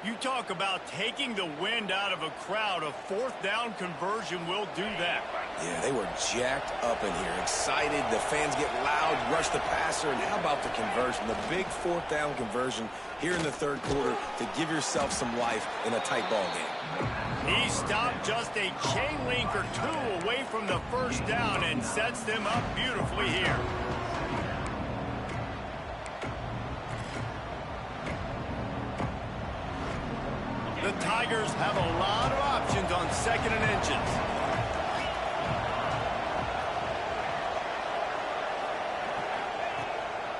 You talk about taking the wind out of a crowd. A 4th down conversion will do that. Yeah, they were jacked up in here, excited. The fans get loud, rush the passer, and how about the conversion? The big 4th down conversion here in the 3rd quarter to give yourself some life in a tight ball game. He stopped just a chain link or 2 away from the 1st down and sets them up beautifully here. The Tigers have a lot of options on 2nd and inches.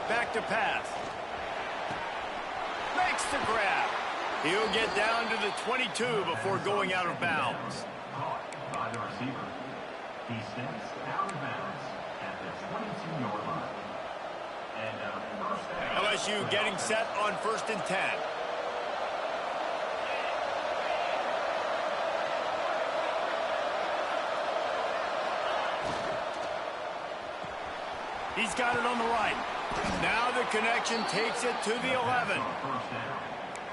Back to pass. Makes the grab. He'll get down to the 22 before going out of bounds. Caught by the receiver. He steps out of bounds at the 22-yard line. And first down. LSU getting set on 1st and 10. He's got it on the right. Now the connection takes it to the 11. First down.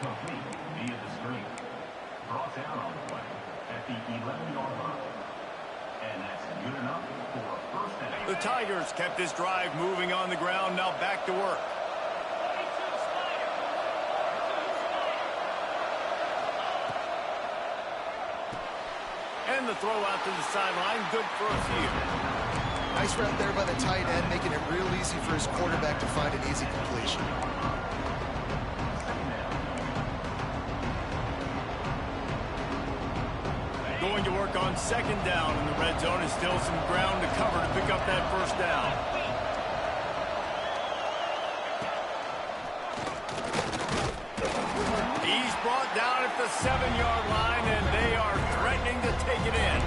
Complete via the screen. Brought down on the play at the 11-yard line. And that's good enough for a 1st down. The Tigers kept this drive moving on the ground. Now back to work. And the throw out to the sideline, good for a few. Nice route there by the tight end, making it real easy for his quarterback to find an easy completion. Going to work on second down in the red zone, and still some ground to cover to pick up that first down. He's brought down at the 7-yard line, and they are threatening to take it in.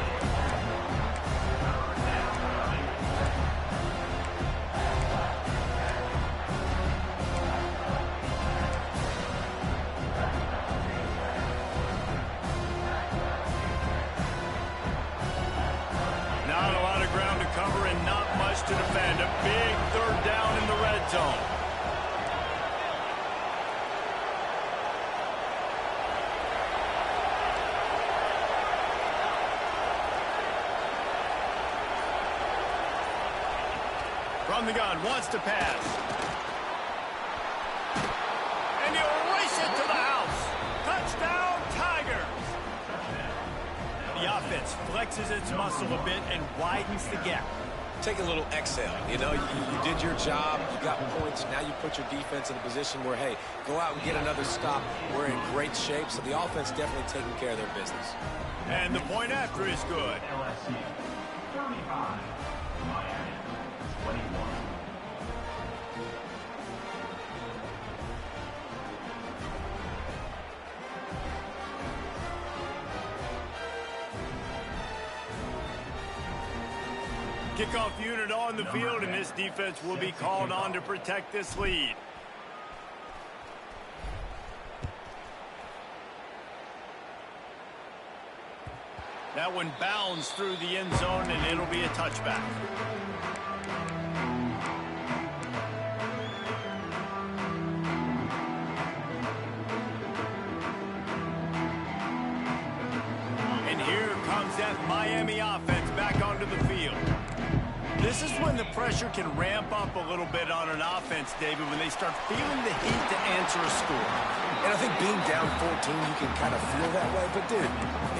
Not a lot of ground to cover and not much to defend. A big third down in the red zone. From the gun, wants to pass. And he'll race it to the house. Touchdown, Tigers. The offense flexes its muscle a bit and widens the gap. Take a little exhale. You know, you did your job. You got points. Now you put your defense in a position where, hey, go out and get another stop. We're in great shape, so the offense definitely taking care of their business. And the point after is good. LSU 35, Miami 21. Kickoff unit on the field, and this defense will be called on to protect this lead. That one bounds through the end zone, and it'll be a touchback. And here comes that Miami offense back onto the field. This is when the pressure can ramp up a little bit on an offense, David, when they start feeling the heat to answer a score. And I think being down 14, you can kind of feel that way. But, dude,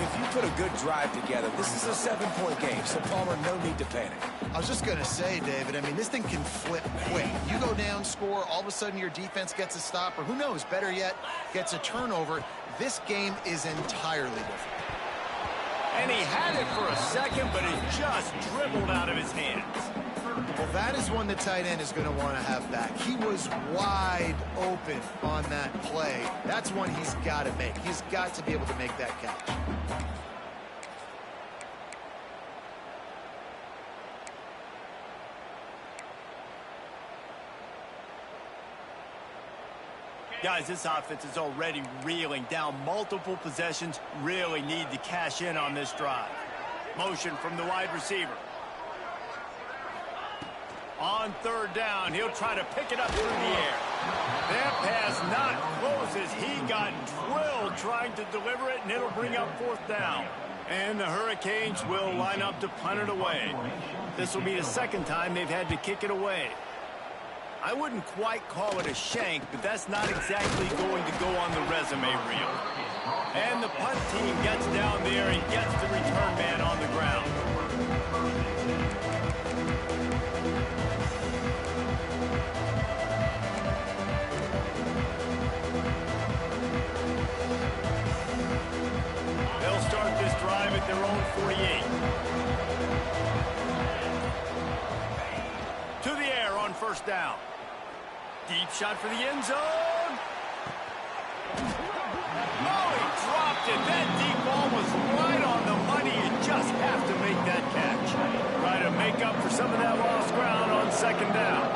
if you put a good drive together, this is a 7-point game. So, Palmer, no need to panic. I was just going to say, David, I mean, this thing can flip quick. You go down, score, all of a sudden your defense gets a stop, or who knows, better yet, gets a turnover. This game is entirely different. And he had it for a second, but it just dribbled out of his hands. Well, that is one the tight end is going to want to have back. He was wide open on that play. That's one he's got to make. He's got to be able to make that catch. Guys, this offense is already reeling down multiple possessions. Really need to cash in on this drive. Motion from the wide receiver. On third down, he'll try to pick it up through the air. That pass not close as he got drilled trying to deliver it, and it'll bring up fourth down. And the Hurricanes will line up to punt it away. This will be the second time they've had to kick it away. I wouldn't quite call it a shank, but that's not exactly going to go on the resume reel. And the punt team gets down there and gets the return man on the ground. They'll start this drive at their own 48. To the air on first down. Deep shot for the end zone. Oh, he dropped it. That deep ball was right on the money. You just have to make that catch. Try to make up for some of that lost ground on second down.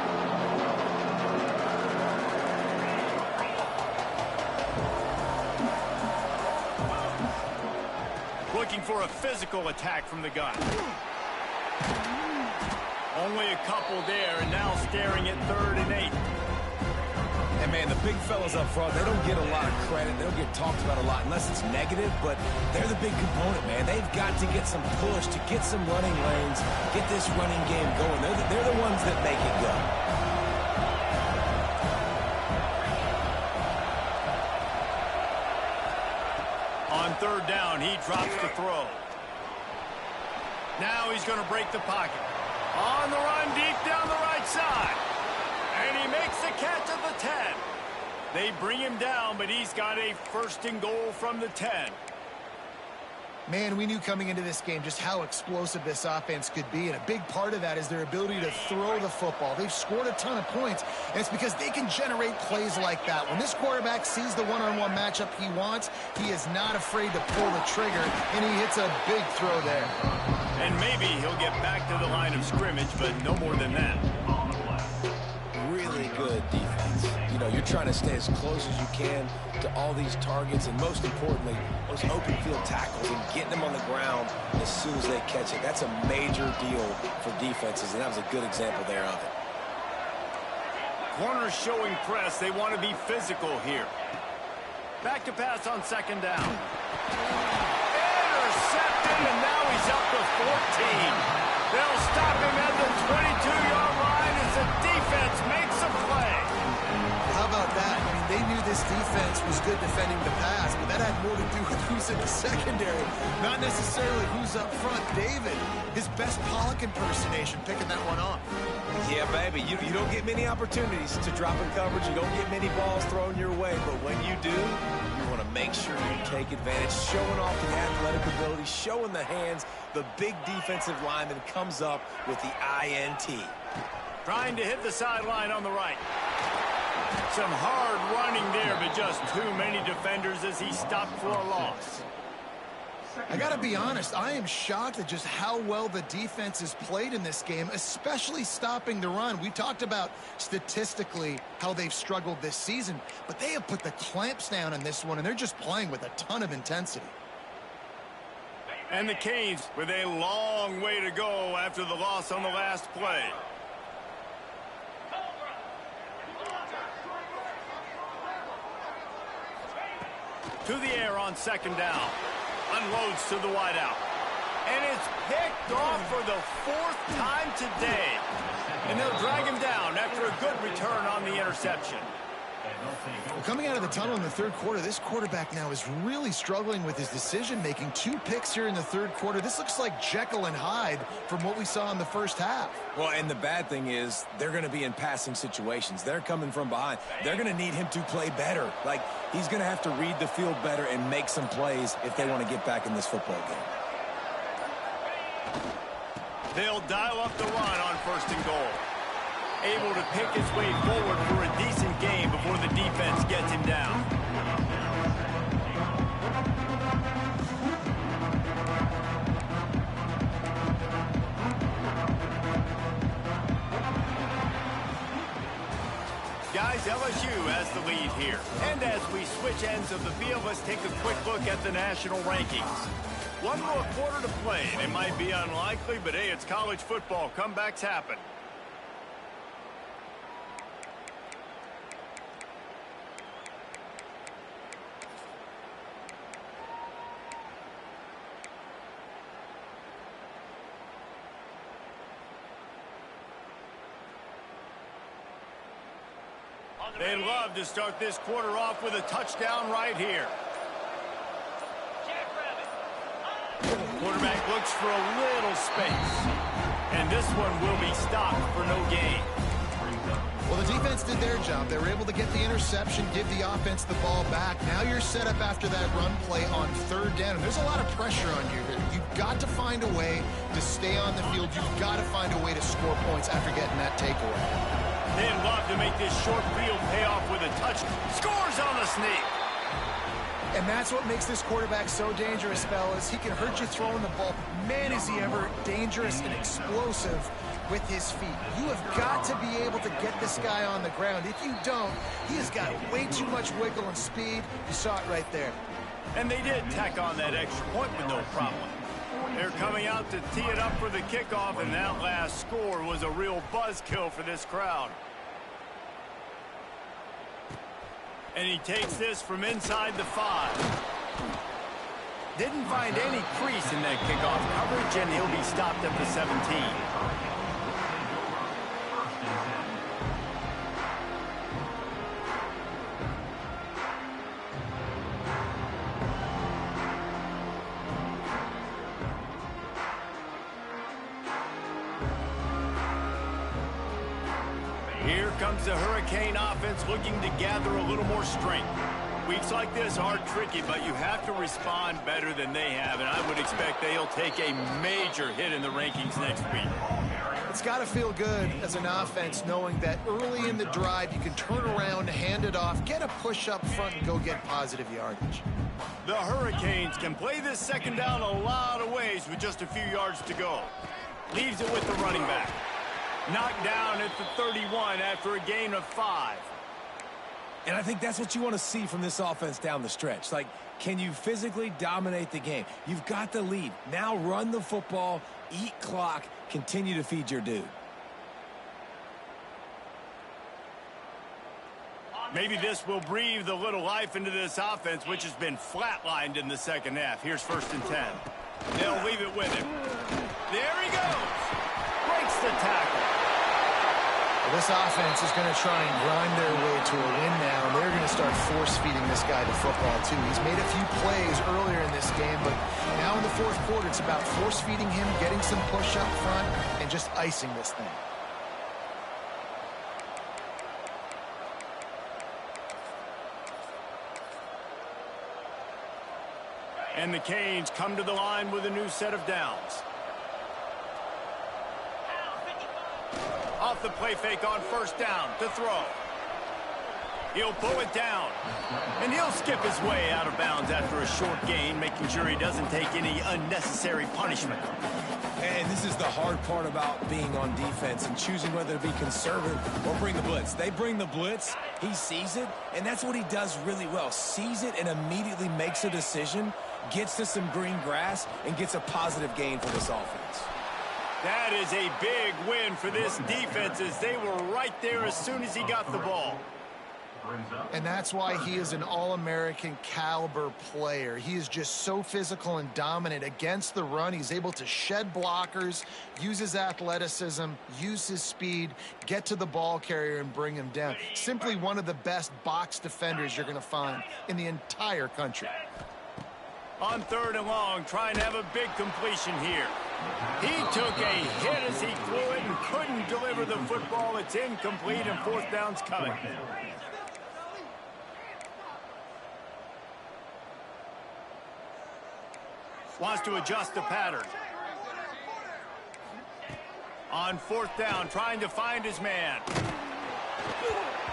Looking for a physical attack from the gun. Only a couple there, and now staring at 3rd and 8. And, man, the big fellas up front, they don't get a lot of credit. They don't get talked about a lot unless it's negative, but they're the big component, man. They've got to get some push to get some running lanes, get this running game going. They're the ones that make it go. On third down, he drops the throw. Now he's going to break the pocket. On the run, deep down the right side. And he makes the catch at the 10. They bring him down, but he's got a 1st and goal from the 10. Man, we knew coming into this game just how explosive this offense could be, and a big part of that is their ability to throw the football. They've scored a ton of points, and it's because they can generate plays like that. When this quarterback sees the one-on-one matchup he wants, he is not afraid to pull the trigger, and he hits a big throw there. And maybe he'll get back to the line of scrimmage, but no more than that. Really good defense. You know, you're trying to stay as close as you can to all these targets, and most importantly, those open field tackles and getting them on the ground as soon as they catch it. That's a major deal for defenses, and that was a good example there of it. Corners showing press. They want to be physical here. Back to pass on 2nd down. Intercepted, and now he's up to 14. They'll stop him at the 22-yard line as the defense makes a play. How about that? I mean, they knew this defense was good defending the pass, but that had more to do with who's in the secondary, not necessarily who's up front. David, his best Pollock impersonation, picking that one off. Yeah, baby, you don't get many opportunities to drop in coverage. You don't get many balls thrown your way, but when you do, you want to make sure you take advantage, showing off the athletic ability, showing the hands. The big defensive lineman comes up with the INT. Trying to hit the sideline on the right. Some hard running there, but just too many defenders as he stopped for a loss. I got to be honest, I am shocked at just how well the defense has played in this game, especially stopping the run. We talked about statistically how they've struggled this season, but they have put the clamps down in this one, and they're just playing with a ton of intensity. And the Canes with a long way to go after the loss on the last play. To the air on 2nd down. Unloads to the wideout. And it's picked off for the 4th time today. And they'll drag him down after a good return on the interception. Well, coming out of the tunnel in the 3rd quarter, this quarterback now is really struggling with his decision-making. 2 picks here in the 3rd quarter. This looks like Jekyll and Hyde from what we saw in the 1st half. Well, and the bad thing is they're going to be in passing situations. They're coming from behind. They're going to need him to play better. Like, he's going to have to read the field better and make some plays if they want to get back in this football game. They'll dial up the run on 1st and goal. Able to pick his way forward for a decent game before the defense gets him down. Guys, LSU has the lead here. And as we switch ends of the field, let's take a quick look at the national rankings. One more quarter to play, and it might be unlikely, but hey, it's college football. Comebacks happen. They'd love to start this quarter off with a touchdown right here. Quarterback looks for a little space. And this one will be stopped for no gain. Well, the defense did their job. They were able to get the interception, give the offense the ball back. Now you're set up after that run play on 3rd down. And there's a lot of pressure on you here. You've got to find a way to stay on the field. You've got to find a way to score points after getting that takeaway. They'd love to make this short field pay off with a touch. Scores on the sneak. And that's what makes this quarterback so dangerous, fellas. He can hurt you throwing the ball. Man, is he ever dangerous and explosive with his feet. You have got to be able to get this guy on the ground. If you don't, he has got way too much wiggle and speed. You saw it right there. And they did tack on that extra point with no problem. They're coming out to tee it up for the kickoff, and that last score was a real buzzkill for this crowd. And he takes this from inside the 5. Didn't find any crease in that kickoff coverage, and he'll be stopped at the 17. comes the Hurricane offense looking to gather a little more strength. Weeks like this are tricky, but you have to respond better than they have, and I would expect they'll take a major hit in the rankings next week. It's got to feel good as an offense knowing that early in the drive you can turn around, hand it off, get a push up front, and go get positive yardage. The Hurricanes can play this second down a lot of ways with just a few yards to go. Leaves it with the running back. Knocked down at the 31 after a gain of 5. And I think that's what you want to see from this offense down the stretch. Like, can you physically dominate the game? You've got the lead. Now run the football, eat clock, continue to feed your dude. Maybe this will breathe a little life into this offense, which has been flatlined in the second half. Here's 1st and 10. They'll leave it with him. There he goes. Breaks the tackle. Well, this offense is going to try and grind their way to a win now, and they're going to start force-feeding this guy the football, too. He's made a few plays earlier in this game, but now in the 4th quarter, it's about force-feeding him, getting some push up front, and just icing this thing. And the Canes come to the line with a new set of downs. Off the play fake on 1st down to throw. He'll pull it down. And he'll skip his way out of bounds after a short gain, making sure he doesn't take any unnecessary punishment. And this is the hard part about being on defense and choosing whether to be conservative or bring the blitz. They bring the blitz, he sees it, and that's what he does really well. Sees it and immediately makes a decision, gets to some green grass, and gets a positive gain for this offense. That is a big win for this defense as they were right there as soon as he got the ball. And that's why he is an All-American caliber player. He is just so physical and dominant against the run. He's able to shed blockers, use his athleticism, use his speed, get to the ball carrier and bring him down. Simply one of the best box defenders you're going to find in the entire country. On 3rd and long, trying to have a big completion here. He took a hit as he threw it and couldn't deliver the football. It's incomplete and 4th down's coming. Wants to adjust the pattern. On 4th down, trying to find his man.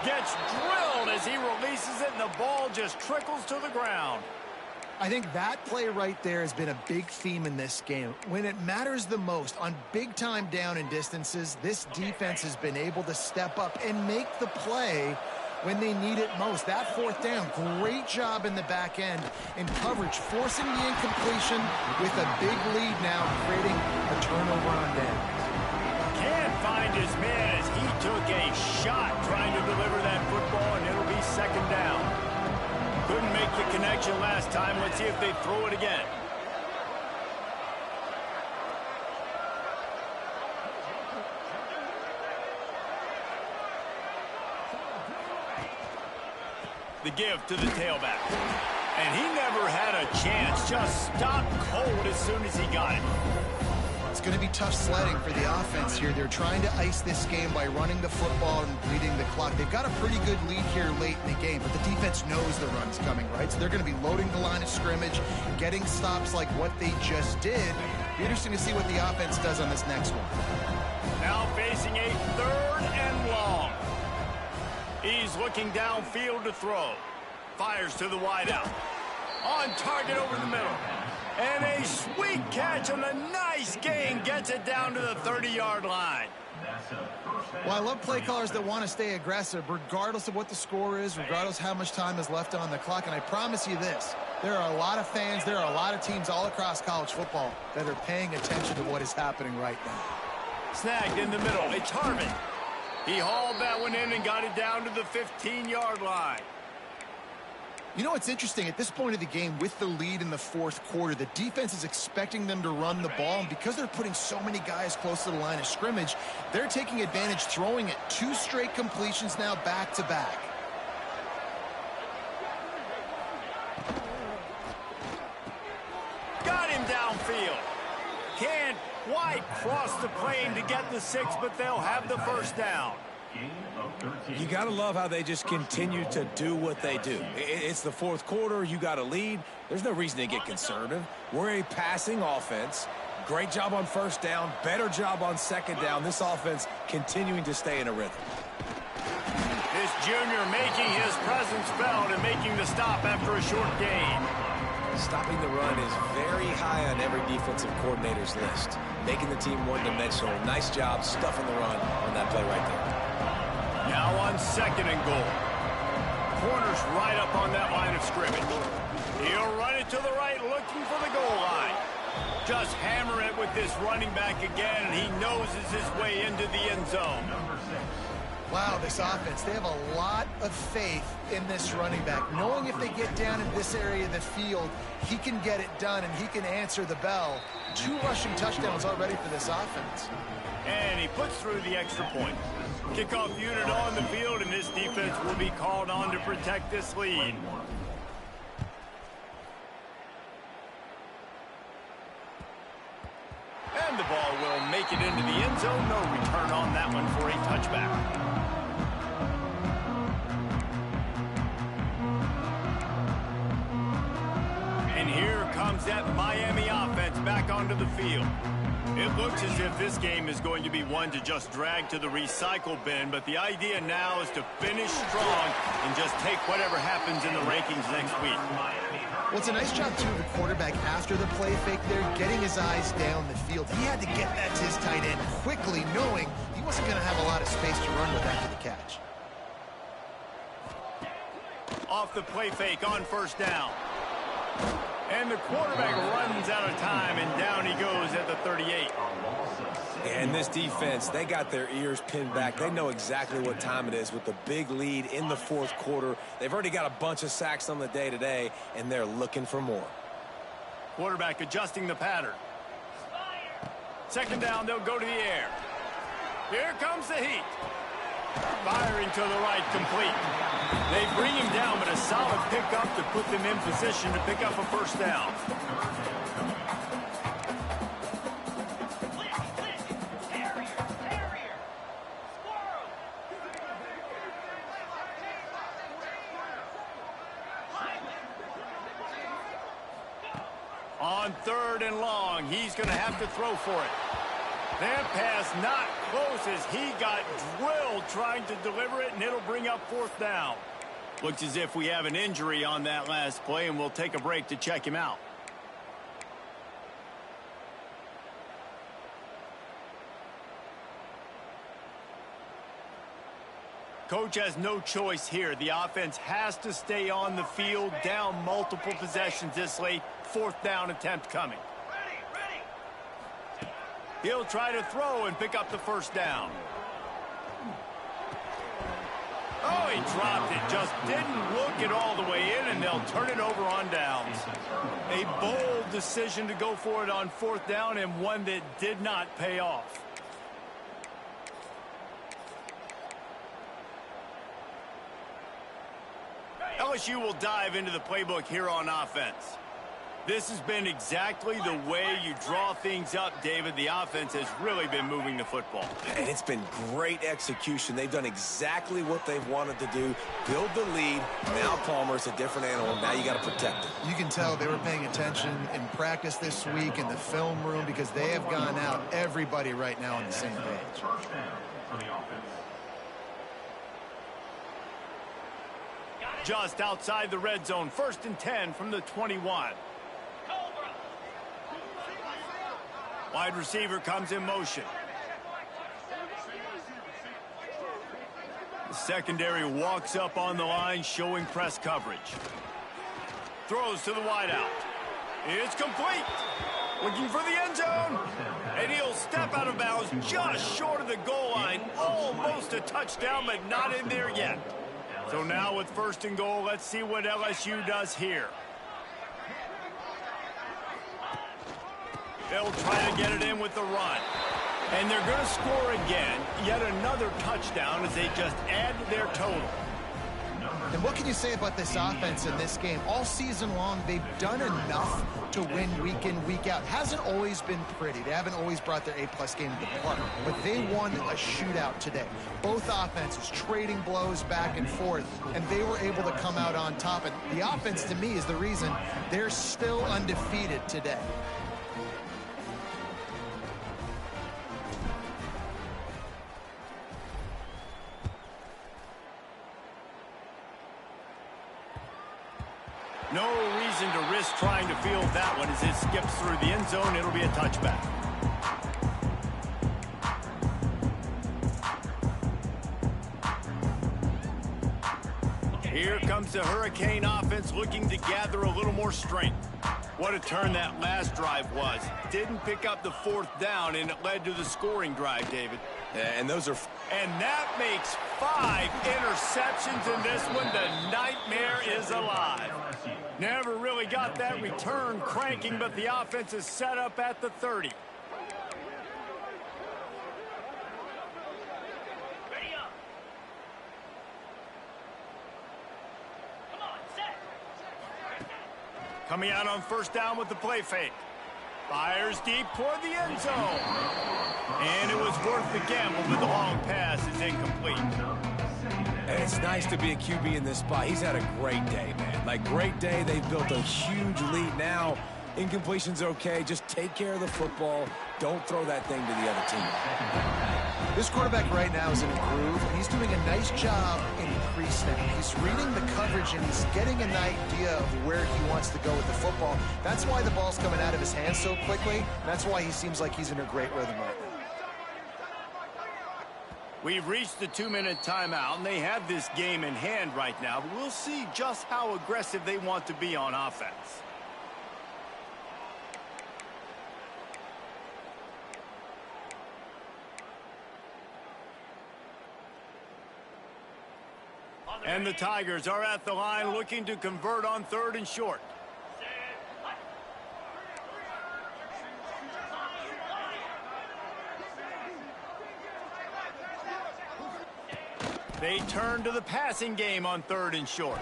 Gets drilled as he releases it, and the ball just trickles to the ground. I think that play right there has been a big theme in this game. When it matters the most, on big-time down and distances, this defense has been able to step up and make the play when they need it most. That 4th down, great job in the back end in coverage, forcing the incompletion with a big lead now, creating a turnover on downs. Can't find his man as he took a shot trying to deliver that football, and it'll be 2nd down. Couldn't make the connection last time. Let's see if they throw it again. The give to the tailback. And he never had a chance. Just stopped cold as soon as he got it. It's going to be tough sledding for the offense here. They're trying to ice this game by running the football and bleeding the clock. They've got a pretty good lead here late in the game, but the defense knows the run's coming, right? So they're going to be loading the line of scrimmage, getting stops like what they just did. Be interesting to see what the offense does on this next one. Now facing a 3rd and long. He's looking downfield to throw. Fires to the wideout. On target over the middle. And a sweet catch on a nice gain. Gets it down to the 30-yard line. Well, I love play callers that want to stay aggressive, regardless of what the score is, regardless how much time is left on the clock. And I promise you this, there are a lot of fans, there are a lot of teams all across college football that are paying attention to what is happening right now. Snagged in the middle. It's Harvin. He hauled that one in and got it down to the 15-yard line. You know what's interesting? At this point of the game, with the lead in the 4th quarter, the defense is expecting them to run the ball, and because they're putting so many guys close to the line of scrimmage, they're taking advantage, throwing it 2 straight completions now back-to-back. Got him downfield. Can't quite cross the plane to get the 6, but they'll have the 1st down. Gain of 13. You got to love how they just continue to do what they do. It's the fourth quarter. You got to lead. There's no reason to get conservative. We're a passing offense. Great job on first down. Better job on second down. This offense continuing to stay in a rhythm. This junior making his presence felt and making the stop after a short gain. Stopping the run is very high on every defensive coordinator's list. Making the team one-dimensional. Nice job stuffing the run on that play right there. Now on second and goal. Corner's right up on that line of scrimmage. He'll run it to the right, looking for the goal line. Just hammer it with this running back again, and he noses his way into the end zone. Wow, this offense, they have a lot of faith in this running back. Knowing if they get down in this area of the field, he can get it done and he can answer the bell. 2 rushing touchdowns already for this offense. And he puts through the extra point. Kickoff unit on the field, and this defense will be called on to protect this lead. And the ball will make it into the end zone. No return on that one for a touchback. And here comes that Miami offense back onto the field. It looks as if this game is going to be one to just drag to the recycle bin, but the idea now is to finish strong and just take whatever happens in the rankings next week. Well, it's a nice job, too, of the quarterback after the play fake there, getting his eyes down the field. He had to get that to his tight end quickly, knowing he wasn't going to have a lot of space to run with after the catch. Off the play fake on first down. And the quarterback runs out of time, and down he goes at the 38. And this defense, they got their ears pinned back. They know exactly what time it is with the big lead in the fourth quarter. They've already got a bunch of sacks on the day today, and they're looking for more. Quarterback adjusting the pattern. Second down, they'll go to the air. Here comes the heat. Firing to the right, complete. They bring him down, but a solid pickup to put them in position to pick up a first down. On third and long, he's going to have to throw for it. That pass not close as he got drilled trying to deliver it, and it'll bring up fourth down. Looks as if we have an injury on that last play, and we'll take a break to check him out. Coach has no choice here. The offense has to stay on the field, down multiple possessions this late. Fourth down attempt coming. He'll try to throw and pick up the first down. Oh, he dropped it. Just didn't look it all the way in, and they'll turn it over on downs. A bold decision to go for it on fourth down, and one that did not pay off. LSU will dive into the playbook here on offense. This has been exactly the way you draw things up, David. The offense has really been moving the football. And it's been great execution. They've done exactly what they've wanted to do. Build the lead. Now Palmer's a different animal. Now you got to protect it. You can tell they were paying attention in practice this week in the film room because they have gone out, everybody right now on the same page. First down for the offense. Just outside the red zone. First and 10 from the 21. Wide receiver comes in motion. The secondary walks up on the line, showing press coverage. Throws to the wideout. It's complete. Looking for the end zone. And he'll step out of bounds just short of the goal line. Almost a touchdown, but not in there yet. So now with first and goal, let's see what LSU does here. They'll try to get it in with the run. And they're going to score again. Yet another touchdown as they just add to their total. And what can you say about this offense in this game? All season long, they've done enough to win week in, week out. Hasn't always been pretty. They haven't always brought their A-plus game to the park. But they won a shootout today. Both offenses trading blows back and forth, and they were able to come out on top. And the offense, to me, is the reason they're still undefeated today. No reason to risk trying to field that one as it skips through the end zone. It'll be a touchback. Here comes the Hurricane offense looking to gather a little more strength. What a turn that last drive was. Didn't pick up the 4th down, and it led to the scoring drive, David. Yeah, and those are... And that makes 5 interceptions in this one. The nightmare is alive. Never really got that return cranking, but the offense is set up at the 30. Ready up. Come on, set. Coming out on 1st down with the play fake. Fires deep toward the end zone. And it was worth the gamble, but the long pass is incomplete. And it's nice to be a QB in this spot. He's had a great day, man. Like, great day. They've built a huge lead now. Incompletion's okay. Just take care of the football. Don't throw that thing to the other team. This quarterback right now is in a groove, and he's doing a nice job increasing it. He's reading the coverage, and he's getting an idea of where he wants to go with the football. That's why the ball's coming out of his hands so quickly. And that's why he seems like he's in a great rhythm right now. We've reached the 2-minute timeout, and they have this game in hand right now. But we'll see just how aggressive they want to be on offense. And the Tigers are at the line looking to convert on 3rd and short. They turn to the passing game on 3rd and short.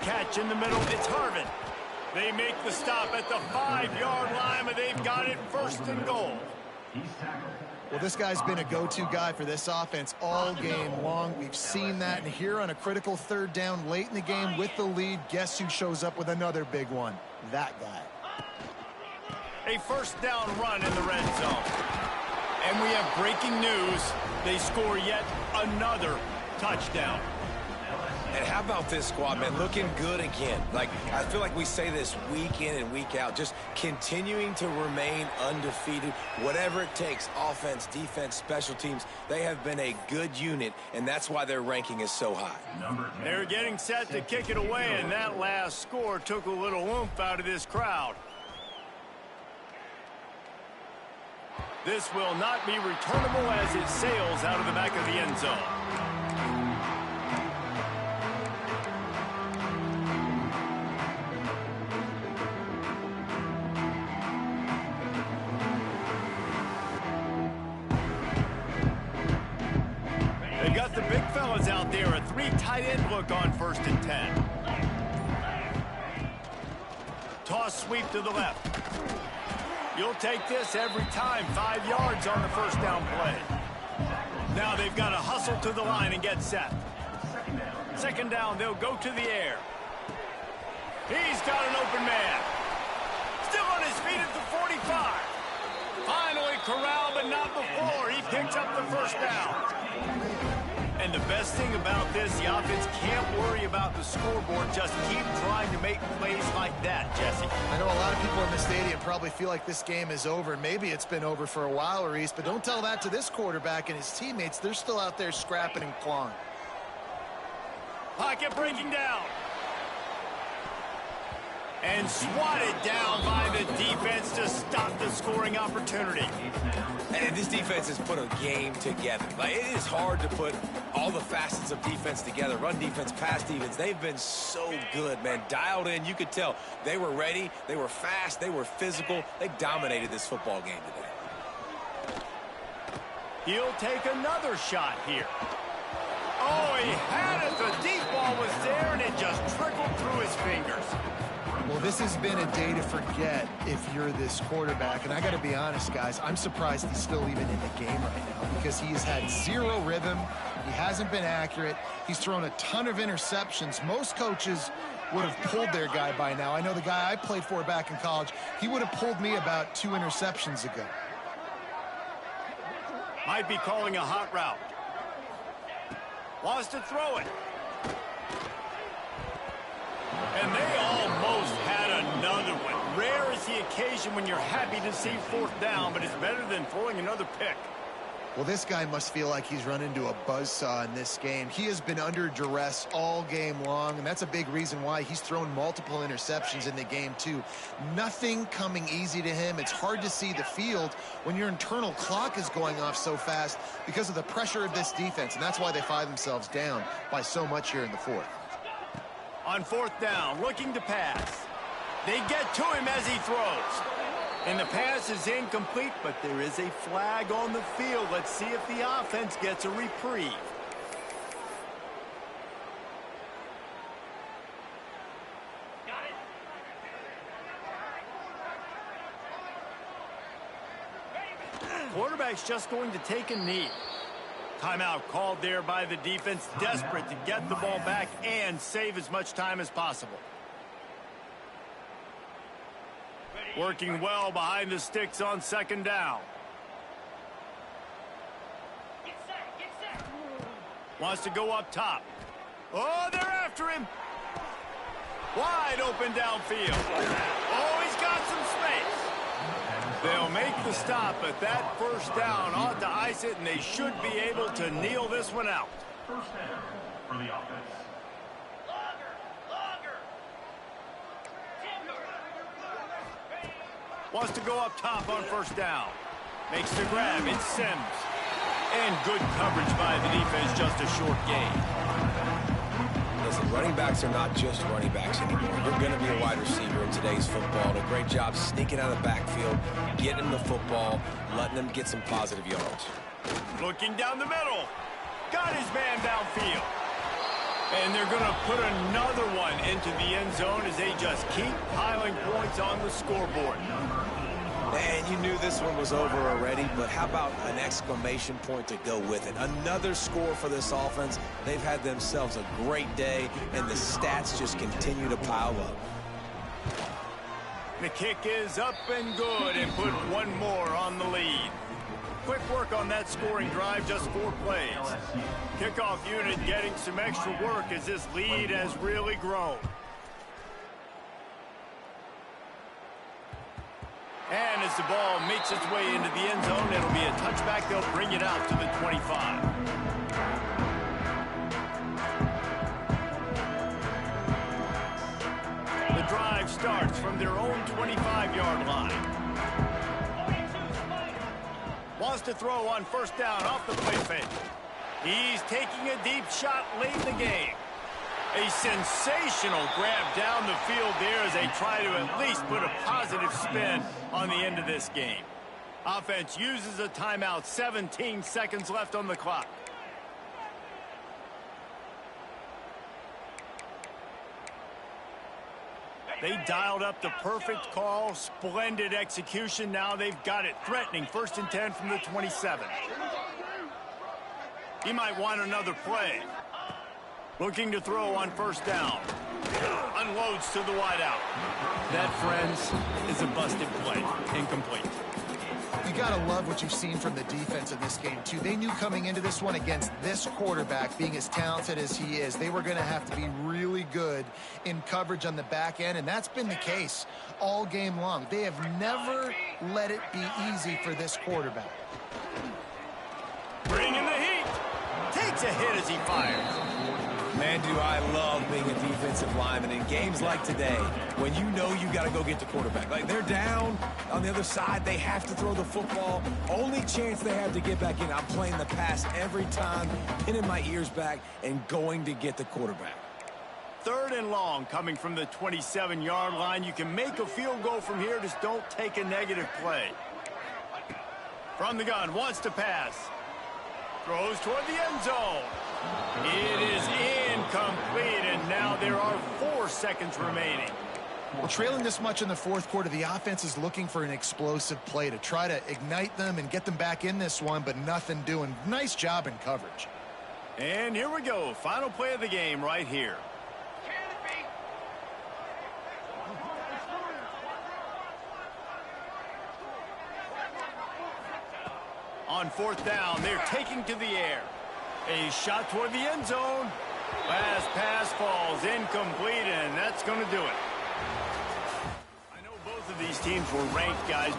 Catch in the middle, it's Harvin. They make the stop at the 5-yard line, but they've got it 1st and goal. Well, this guy's been a go-to guy for this offense all game long. We've seen that, and here on a critical 3rd down late in the game with the lead, guess who shows up with another big one? That guy. A 1st down run in the red zone. And we have breaking news. They score yet another touchdown. And how about this squad, man? Looking good again. Like, I feel like we say this week in and week out, just continuing to remain undefeated. Whatever it takes, offense, defense, special teams, they have been a good unit, and that's why their ranking is so high. They're getting set to kick it away, and that last score took a little oomph out of this crowd. This will not be returnable as it sails out of the back of the end zone. They got the big fellas out there, a 3 tight end look on 1st and 10. Toss sweep to the left. You'll take this every time. 5 yards on the 1st down play. Now they've got to hustle to the line and get set. 2nd down, they'll go to the air. He's got an open man. Still on his feet at the 45. Finally corralled, but not before. He picks up the 1st down. And the best thing about this, the offense can't worry about the scoreboard. Just keep trying to make plays like that, Jesse. I know a lot of people in the stadium probably feel like this game is over. Maybe it's been over for a while, Reese, but don't tell that to this quarterback and his teammates. They're still out there scrapping and clawing. Pocket breaking down. And swatted down by the defense to stop the scoring opportunity. And this defense has put a game together. Like, it is hard to put all the facets of defense together. Run defense, pass defense. They've been so good, man. Dialed in. You could tell they were ready. They were fast. They were physical. They dominated this football game today. He'll take another shot here. Oh, he had it. The deep ball was there, and it just trickled through his fingers. Well, this has been a day to forget if you're this quarterback. And I got to be honest, guys, I'm surprised he's still even in the game right now because he has had zero rhythm. He hasn't been accurate. He's thrown a ton of interceptions. Most coaches would have pulled their guy by now. I know the guy I played for back in college, he would have pulled me about 2 interceptions ago. Might be calling a hot route. Wants to throw it. And they almost had another one. Rare is the occasion when you're happy to see 4th down, but it's better than throwing another pick. Well, this guy must feel like he's run into a buzzsaw in this game. He has been under duress all game long, and that's a big reason why he's thrown multiple interceptions in the game, too. Nothing coming easy to him. It's hard to see the field when your internal clock is going off so fast because of the pressure of this defense, and that's why they find themselves down by so much here in the 4th. On 4th down, looking to pass. They get to him as he throws. And the pass is incomplete, but there is a flag on the field. Let's see if the offense gets a reprieve. Got it. Quarterback's just going to take a knee. Timeout called there by the defense, desperate to get the ball back and save as much time as possible. Working well behind the sticks on 2nd down. Get set. Get set. Wants to go up top. Oh, they're after him. Wide open downfield. Oh, he's got some space. They'll make the stop, but that 1st down ought to ice it, and they should be able to kneel this one out. 1st down for the offense. Longer. Timber. Wants to go up top on 1st down. Makes the grab. It's Sims. And good coverage by the defense, just a short gain. Listen, running backs are not just running backs anymore. You're going to be a wide receiver in today's football. And a great job sneaking out of the backfield, getting him the football, letting them get some positive yards. Looking down the middle. Got his man downfield. And they're going to put another one into the end zone as they just keep piling points on the scoreboard. And you knew this one was over already, but how about an exclamation point to go with it? Another score for this offense. They've had themselves a great day, and the stats just continue to pile up. The kick is up and good, and put one more on the lead. Quick work on that scoring drive, just 4 plays. Kickoff unit getting some extra work as this lead has really grown. And as the ball makes its way into the end zone, it'll be a touchback. They'll bring it out to the 25. The drive starts from their own 25-yard line. Wants to throw on 1st down off the play fake. He's taking a deep shot late in the game. A sensational grab down the field there as they try to at least put a positive spin on the end of this game. Offense uses a timeout, 17 seconds left on the clock. They dialed up the perfect call, splendid execution. Now they've got it threatening. 1st and 10 from the 27. He might want another play. Looking to throw on 1st down. Unloads to the wideout. That, friends, is a busted play. Incomplete. You got to love what you've seen from the defense in this game, too. They knew coming into this one against this quarterback, being as talented as he is, they were going to have to be really good in coverage on the back end, and that's been the case all game long. They have never let it be easy for this quarterback. Bringing the heat. Takes a hit as he fires. Man, do I love being a defensive lineman in games like today when you know you got to go get the quarterback. Like, they're down on the other side. They have to throw the football. Only chance they have to get back in. I'm playing the pass every time, pinning my ears back and going to get the quarterback. 3rd and long coming from the 27-yard line. You can make a field goal from here. Just don't take a negative play. From the gun, wants to pass. Throws toward the end zone. It is incomplete, and now there are 4 seconds remaining. Well, trailing this much in the fourth quarter, the offense is looking for an explosive play to try to ignite them and get them back in this one, but nothing doing. Nice job in coverage. And here we go. Final play of the game right here. On 4th down, they're taking to the air. A shot toward the end zone. Last pass falls incomplete, and that's going to do it. I know both of these teams were ranked, guys.